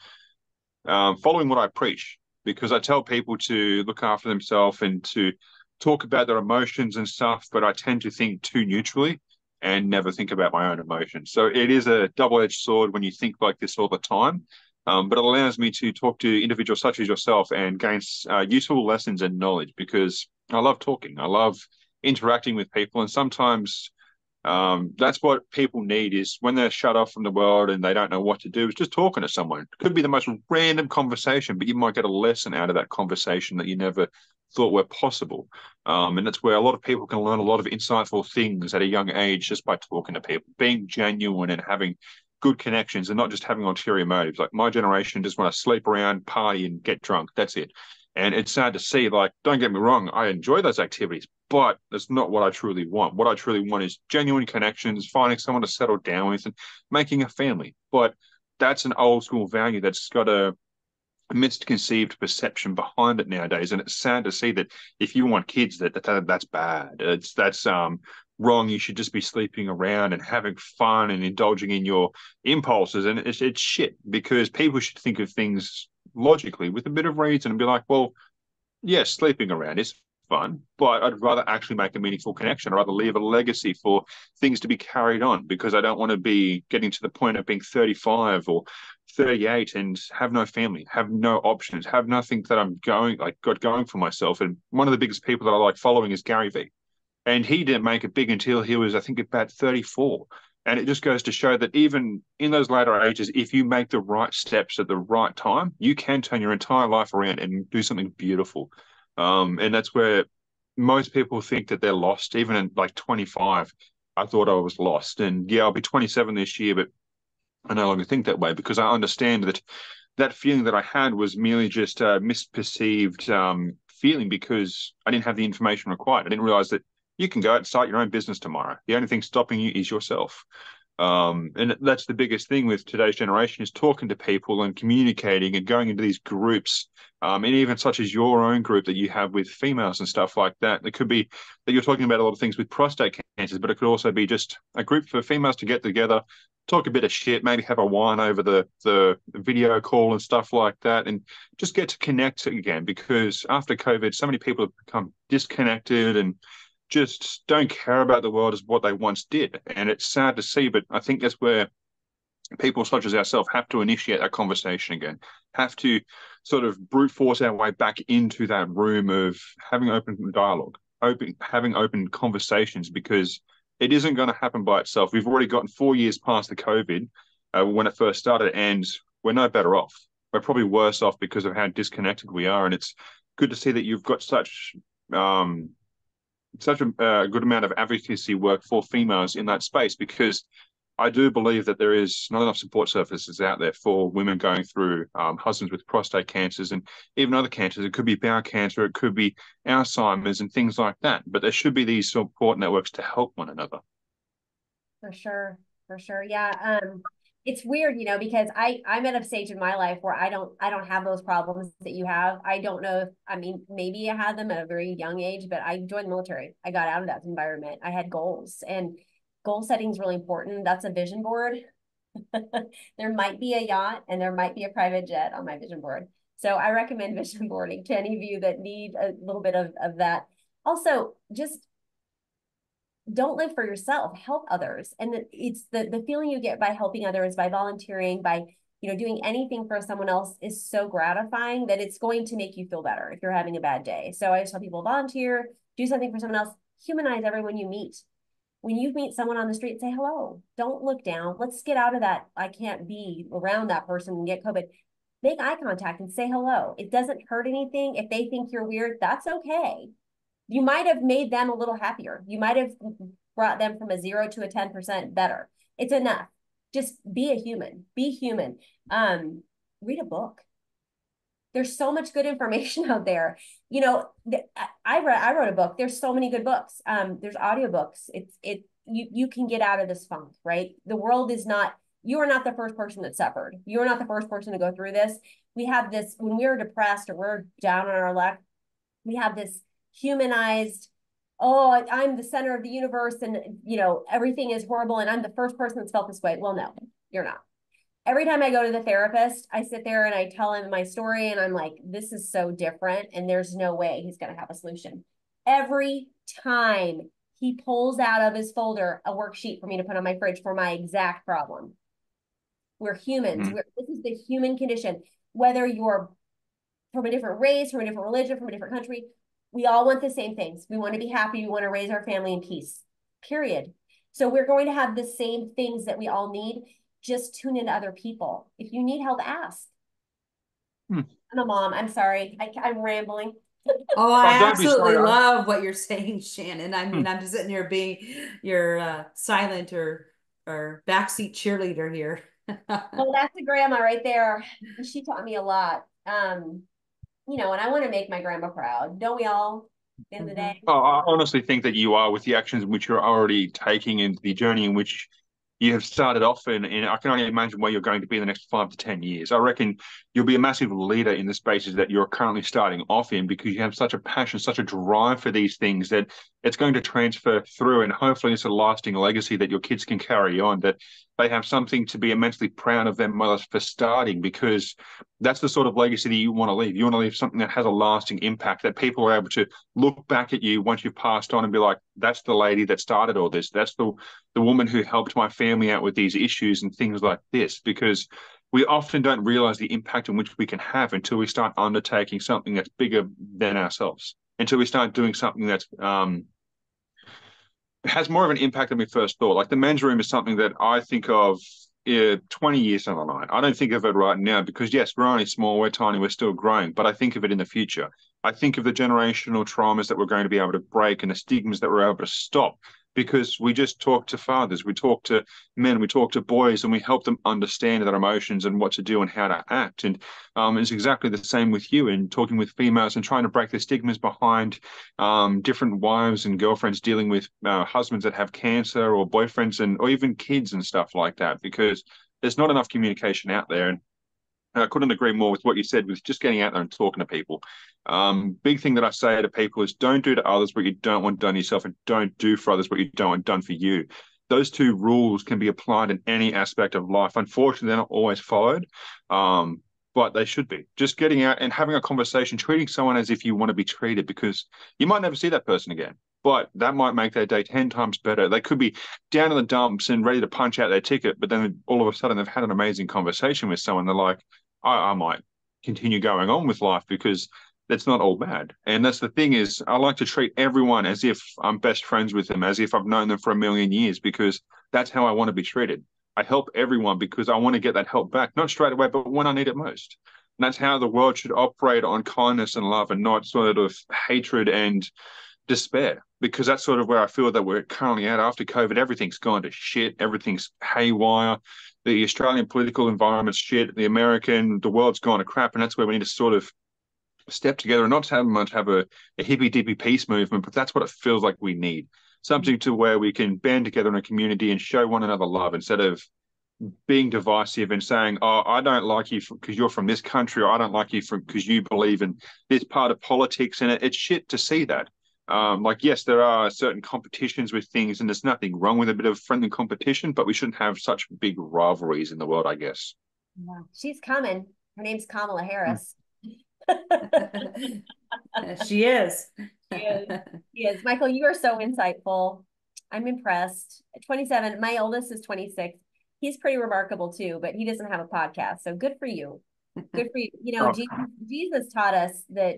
following what I preach, because I tell people to look after themselves and to talk about their emotions and stuff, but I tend to think too neutrally and never think about my own emotions. So it is a double-edged sword when you think like this all the time. But it allows me to talk to individuals such as yourself and gain useful lessons and knowledge, because I love talking. I love interacting with people. And sometimes that's what people need, is when they're shut off from the world and they don't know what to do, is just talking to someone. It could be the most random conversation, but you might get a lesson out of that conversation that you never thought were possible. And that's where a lot of people can learn a lot of insightful things at a young age just by talking to people, being genuine and having good connections and not just having ulterior motives. Like my generation just want to sleep around, party, and get drunk. That's it. And it's sad to see, like, don't get me wrong, I enjoy those activities, but it's not what I truly want. What I truly want is genuine connections, finding someone to settle down with and making a family. But that's an old school value that's got a misconceived perception behind it nowadays. And it's sad to see that if you want kids, that's bad. That's wrong. You should just be sleeping around and having fun and indulging in your impulses. And it's shit, because people should think of things logically with a bit of reason and be like, well, yes, sleeping around is fun, but I'd rather actually make a meaningful connection. I'd rather leave a legacy for things to be carried on, because I don't want to be getting to the point of being 35 or 38 and have no family, have no options, have nothing that I'm got going for myself. And one of the biggest people that I like following is Gary Vee. And he didn't make it big until he was, I think, about 34. And it just goes to show that even in those later ages, if you make the right steps at the right time, you can turn your entire life around and do something beautiful. And that's where most people think that they're lost. Even in like 25, I thought I was lost. And yeah, I'll be 27 this year, but I no longer think that way, because I understand that that feeling that I had was merely just a misperceived feeling, because I didn't have the information required. I didn't realize that you can go out and start your own business tomorrow. The only thing stopping you is yourself. And that's the biggest thing with today's generation, is talking to people and communicating and going into these groups, and even such as your own group that you have with females and stuff like that. It could be that you're talking about a lot of things with prostate cancers, but it could also be just a group for females to get together, talk a bit of shit, maybe have a wine over the video call and stuff like that, and just get to connect again. Because after COVID, so many people have become disconnected and just don't care about the world as what they once did. And it's sad to see, but I think that's where people such as ourselves have to initiate that conversation again, have to sort of brute force our way back into that room of having open dialogue, having open conversations, because it isn't going to happen by itself. We've already gotten 4 years past the COVID when it first started, and we're no better off. We're probably worse off because of how disconnected we are. And it's good to see that you've got such a good amount of advocacy work for females in that space, because I do believe that there is not enough support services out there for women going through husbands with prostate cancers and even other cancers. It could be bowel cancer, it could be Alzheimer's and things like that. But there should be these support networks to help one another. For sure. For sure. Yeah. It's weird, because I'm at a stage in my life where I don't have those problems that you have. I don't know if, maybe I had them at a very young age, but I joined the military. I got out of that environment. I had goals, and goal setting is really important. That's a vision board. There might be a yacht and there might be a private jet on my vision board. So I recommend vision boarding to any of you that need a little bit of that. Also, just don't live for yourself, help others. And it's the feeling you get by helping others, by volunteering, by doing anything for someone else is so gratifying that it's going to make you feel better if you're having a bad day. So I just tell people, volunteer, do something for someone else, humanize everyone you meet. When you meet someone on the street, say hello. Don't look down. Let's get out of that I can't be around that person and get COVID. Make eye contact and say hello. It doesn't hurt anything. If they think you're weird, that's okay. You might have made them a little happier. You might have brought them from a 0 to a 10% better. It's enough. Just be a human. Be human. Read a book. There's so much good information out there. I wrote a book. There's so many good books. There's audiobooks. You can get out of this funk, right? The world is not, you are not the first person that suffered. You are not the first person to go through this. We have this, when we're depressed or we're down on our luck, we have this humanized, oh, I'm the center of the universe and, you know, everything is horrible and I'm the first person that's felt this way. Well, no, you're not. Every time I go to the therapist, I sit there and I tell him my story and I'm like, this is so different and there's no way he's going to have a solution. Every time he pulls out of his folder a worksheet for me to put on my fridge for my exact problem. We're humans. This is the human condition. Whether you're from a different race, from a different religion, from a different country, we all want the same things. We want to be happy. We want to raise our family in peace, period. So we're going to have the same things that we all need. Just tune into other people. If you need help, ask. I'm a mom. I'm sorry. I'm rambling. Oh, I absolutely love what you're saying, Shannon. I mean, I'm just sitting here being your silent or backseat cheerleader here. Well, that's a grandma right there. She taught me a lot. You know, and I want to make my grandma proud. Don't we all, in the day? Oh, I honestly think that you are, with the actions which you're already taking and the journey in which you have started off in, and I can only imagine where you're going to be in the next 5 to 10 years. I reckon you'll be a massive leader in the spaces that you're currently starting off in, because you have such a passion, such a drive for these things that it's going to transfer through, and hopefully it's a lasting legacy that your kids can carry on, that they have something to be immensely proud of them for starting, because that's the sort of legacy that you want to leave. You want to leave something that has a lasting impact, that people are able to look back at you once you've passed on and be like, that's the lady that started all this. That's the woman who helped my family out with these issues and things like this, because we often don't realize the impact in which we can have until we start undertaking something that's bigger than ourselves, until we start doing something that's has more of an impact than we first thought. Like the men's room is something that I think of 20 years down the line. I don't think of it right now because, yes, we're only small, we're tiny, we're still growing, but I think of it in the future. I think of the generational traumas that we're going to be able to break and the stigmas that we're able to stop, because we just talk to fathers, we talk to men, we talk to boys, and we help them understand their emotions and what to do and how to act. And it's exactly the same with you, and talking with females and trying to break the stigmas behind different wives and girlfriends dealing with husbands that have cancer, or boyfriends, or even kids and stuff like that, because there's not enough communication out there. And I couldn't agree more with what you said with just getting out there and talking to people. Big thing that I say to people is don't do to others what you don't want done to yourself, and don't do for others what you don't want done for you. Those two rules can be applied in any aspect of life. Unfortunately, they're not always followed, but they should be. Just getting out and having a conversation, treating someone as if you want to be treated, because you might never see that person again, but that might make their day 10 times better. They could be down in the dumps and ready to punch out their ticket, but then all of a sudden they've had an amazing conversation with someone. They're like, I might continue going on with life because that's not all bad. And that's the thing, is I like to treat everyone as if I'm best friends with them, as if I've known them for a million years, because that's how I want to be treated. I help everyone because I want to get that help back, not straight away, but when I need it most. And that's how the world should operate, on kindness and love, and not sort of hatred and despair, because that's sort of where I feel that we're currently at after COVID. Everything's gone to shit. Everything's haywire. The Australian political environment's shit. The world's gone to crap. And that's where we need to sort of step together and not have a hippy-dippy peace movement, but that's what it feels like we need. Something to where we can band together in a community and show one another love, instead of being divisive and saying, oh, I don't like you because you're from this country, or I don't like you because you believe in this part of politics. And it's shit to see that. Like, yes, there are certain competitions with things, and there's nothing wrong with a bit of friendly competition, but we shouldn't have such big rivalries in the world, I guess. Yeah. She's coming. Her name's Kamala Harris. She is. She is. She is. Mikeul, you are so insightful. I'm impressed. At 27, my oldest is 26. He's pretty remarkable too, but he doesn't have a podcast. So good for you. Good for you. You know, Jesus taught us that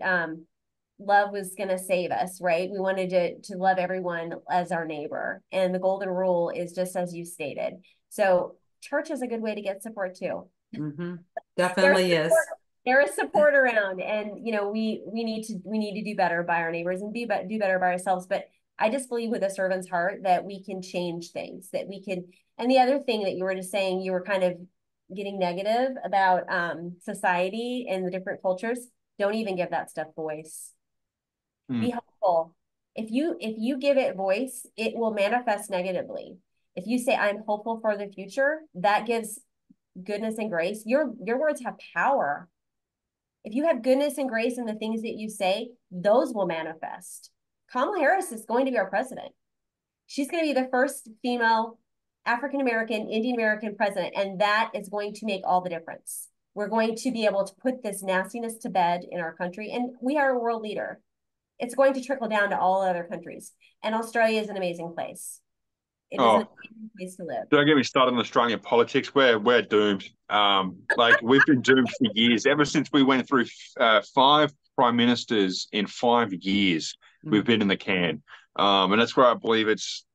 love was going to save us, right? We wanted to love everyone as our neighbor. And the golden rule is just as you stated. So church is a good way to get support too. Mm-hmm. Definitely is. There is support around, and you know, we need to do better by our neighbors and do better by ourselves. But I just believe with a servant's heart that we can change things, that we can. And the other thing that you were just saying, you were kind of getting negative about society and the different cultures. Don't even give that stuff voice. Be hopeful. If you give it voice, it will manifest negatively. If you say, I'm hopeful for the future, that gives goodness and grace. Your words have power. If you have goodness and grace in the things that you say, those will manifest. Kamala Harris is going to be our president. She's going to be the first female African-American, Indian-American president, and that is going to make all the difference. We're going to be able to put this nastiness to bed in our country, and we are a world leader. It's going to trickle down to all other countries, and Australia is an amazing place. It is an amazing place to live. Don't get me started on Australian politics. We're doomed. Like we've been doomed for years. Ever since we went through 5 prime ministers in 5 years, we've been in the can. And that's where I believe it's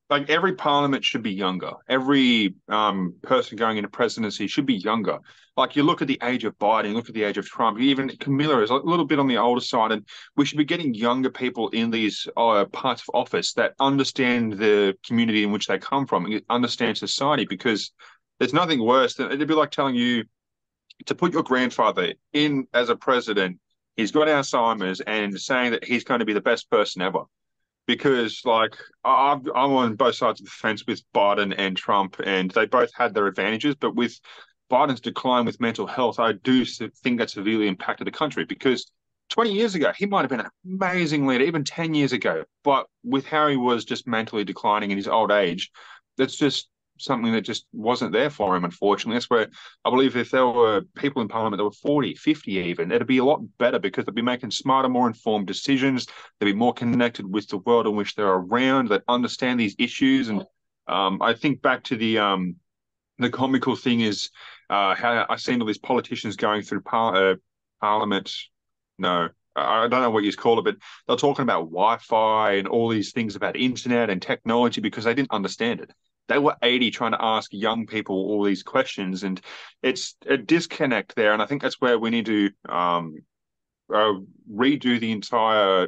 like every parliament should be younger. Every person going into presidency should be younger. Like you look at the age of Biden, look at the age of Trump, even Camilla is a little bit on the older side, and we should be getting younger people in these parts of office that understand the community in which they come from, and understand society, because there's nothing worse than it'd be like telling you to put your grandfather in as a president. He's got Alzheimer's and saying that he's going to be the best person ever. Because like I'm on both sides of the fence with Biden and Trump, and they both had their advantages. But with Biden's decline with mental health, I do think that severely impacted the country. Because 20 years ago, he might have been an amazing leader, even 10 years ago. But with how he was just mentally declining in his old age, that's just something that just wasn't there for him, unfortunately. That's where I believe if there were people in Parliament that were 40, 50 even, it'd be a lot better because they'd be making smarter, more informed decisions. They'd be more connected with the world in which they're around, that understand these issues. And I think back to the comical thing is how I've seen all these politicians going through Parliament. No, I don't know what you call it, but they're talking about Wi-Fi and all these things about internet and technology because they didn't understand it. They were 80 trying to ask young people all these questions, and it's a disconnect there. And I think that's where we need to redo the entire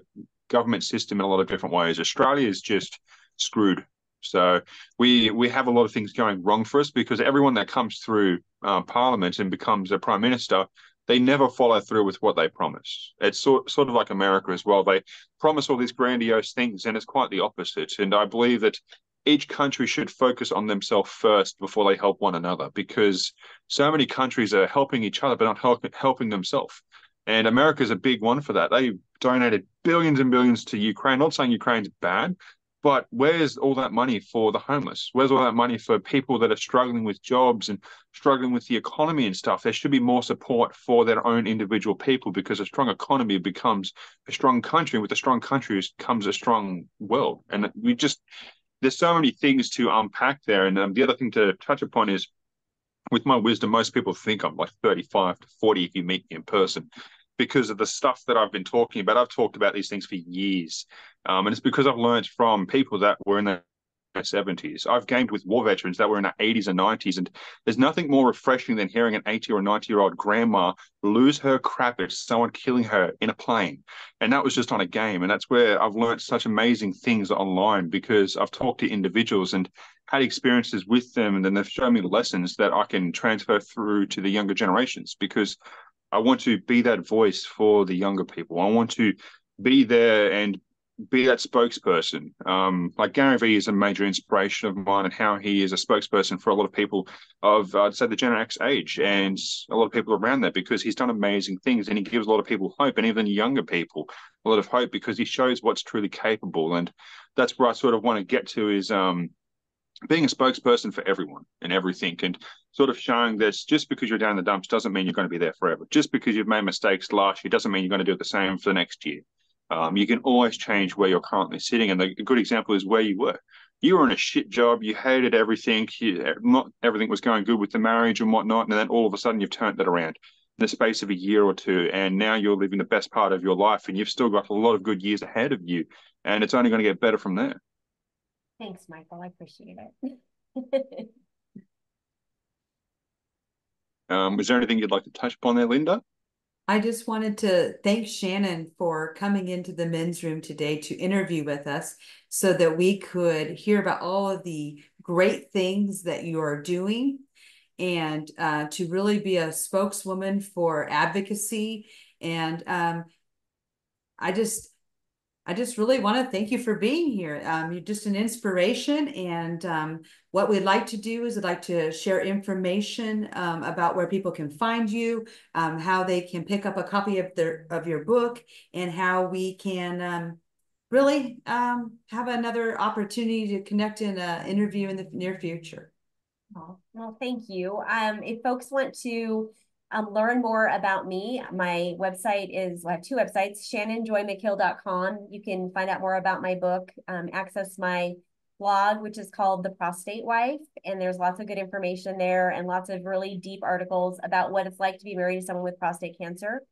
government system in a lot of different ways. Australia is just screwed. So we have a lot of things going wrong for us because everyone that comes through Parliament and becomes a prime minister, they never follow through with what they promise. It's sort of like America as well. They promise all these grandiose things, and it's quite the opposite. And I believe that each country should focus on themselves first before they help one another, because so many countries are helping each other but not helping themselves. And America is a big one for that. They donated billions and billions to Ukraine. Not saying Ukraine's bad, but where's all that money for the homeless? Where's all that money for people that are struggling with jobs and struggling with the economy and stuff? There should be more support for their own individual people, because a strong economy becomes a strong country. And with a strong country comes a strong world. And there's so many things to unpack there. And the other thing to touch upon is, with my wisdom, most people think I'm like 35 to 40 if you meet me in person, because of the stuff that I've been talking about. I've talked about these things for years. And it's because I've learned from people that were in their 70s. I've gamed with war veterans that were in their 80s and 90s. And there's nothing more refreshing than hearing an 80 or 90-year-old grandma lose her crap at someone killing her in a plane. And that was just on a game. And that's where I've learned such amazing things online, because I've talked to individuals and had experiences with them. And then they've shown me lessons that I can transfer through to the younger generations, because I want to be that voice for the younger people. I want to be there and be that spokesperson. Like Gary Vee is a major inspiration of mine, and how he is a spokesperson for a lot of people of, I'd say, the Gen X age and a lot of people around that, because he's done amazing things and he gives a lot of people hope, and even younger people a lot of hope, because he shows what's truly capable. And that's where I sort of want to get to, is being a spokesperson for everyone and everything, and sort of showing this just because you're down in the dumps doesn't mean you're going to be there forever. Just because you've made mistakes last year doesn't mean you're going to do the same for the next year. You can always change where you're currently sitting. And a good example is where you were. You were in a shit job. You hated everything. Not everything was going good with the marriage and whatnot. And then all of a sudden you've turned that around in the space of a year or two. And now you're living the best part of your life, and you've still got a lot of good years ahead of you. And it's only going to get better from there. Thanks, Mikeul. I appreciate it. Is there anything you'd like to touch upon there, Linda? I just wanted to thank Shannon for coming into the men's room today to interview with us, so that we could hear about all of the great things that you are doing, and to really be a spokeswoman for advocacy. And I just really want to thank you for being here. You're just an inspiration. And what we'd like to do is, I'd like to share information about where people can find you, how they can pick up a copy of your book, and how we can really have another opportunity to connect in an interview in the near future. Oh, well, thank you. If folks want to learn more about me, my website is, I have two websites, shannonjoymekeel.com. You can find out more about my book, access my blog, which is called The Prostate Wife. And there's lots of good information there and lots of really deep articles about what it's like to be married to someone with prostate cancer.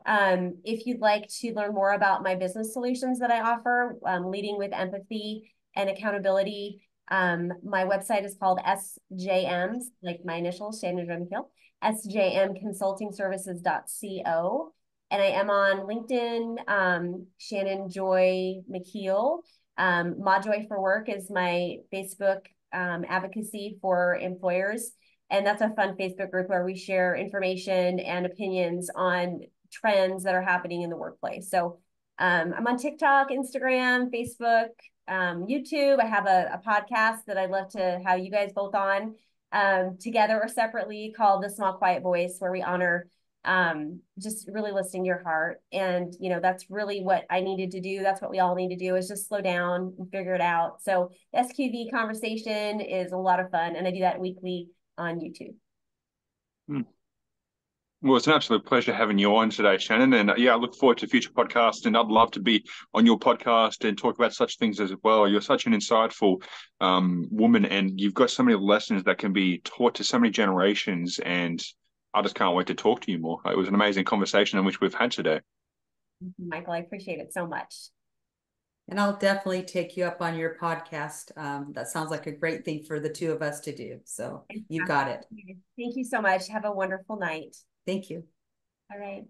If you'd like to learn more about my business solutions that I offer, leading with empathy and accountability, my website is called SJM, like my initials, Shannon Joy Mekeel, SJM Consulting Services.co. And I am on LinkedIn, Shannon Joy Mekeel. Ma Joy for Work is my Facebook advocacy for employers. And that's a fun Facebook group where we share information and opinions on trends that are happening in the workplace. So I'm on TikTok, Instagram, Facebook, YouTube. I have a podcast that I'd love to have you guys both on together or separately called The Small Quiet Voice, where we honor just really listening to your heart. And, you know, that's really what I needed to do. That's what we all need to do, is just slow down and figure it out. So SQV conversation is a lot of fun. And I do that weekly on YouTube. Well, it's an absolute pleasure having you on today, Shannon. And yeah, I look forward to future podcasts, and I'd love to be on your podcast and talk about such things as well. You're such an insightful woman, and you've got so many lessons that can be taught to so many generations. And I just can't wait to talk to you more. It was an amazing conversation in which we've had today. Mikeul, I appreciate it so much. And I'll definitely take you up on your podcast. That sounds like a great thing for the two of us to do. So you've got it. Thank you so much. Have a wonderful night. Thank you. All right.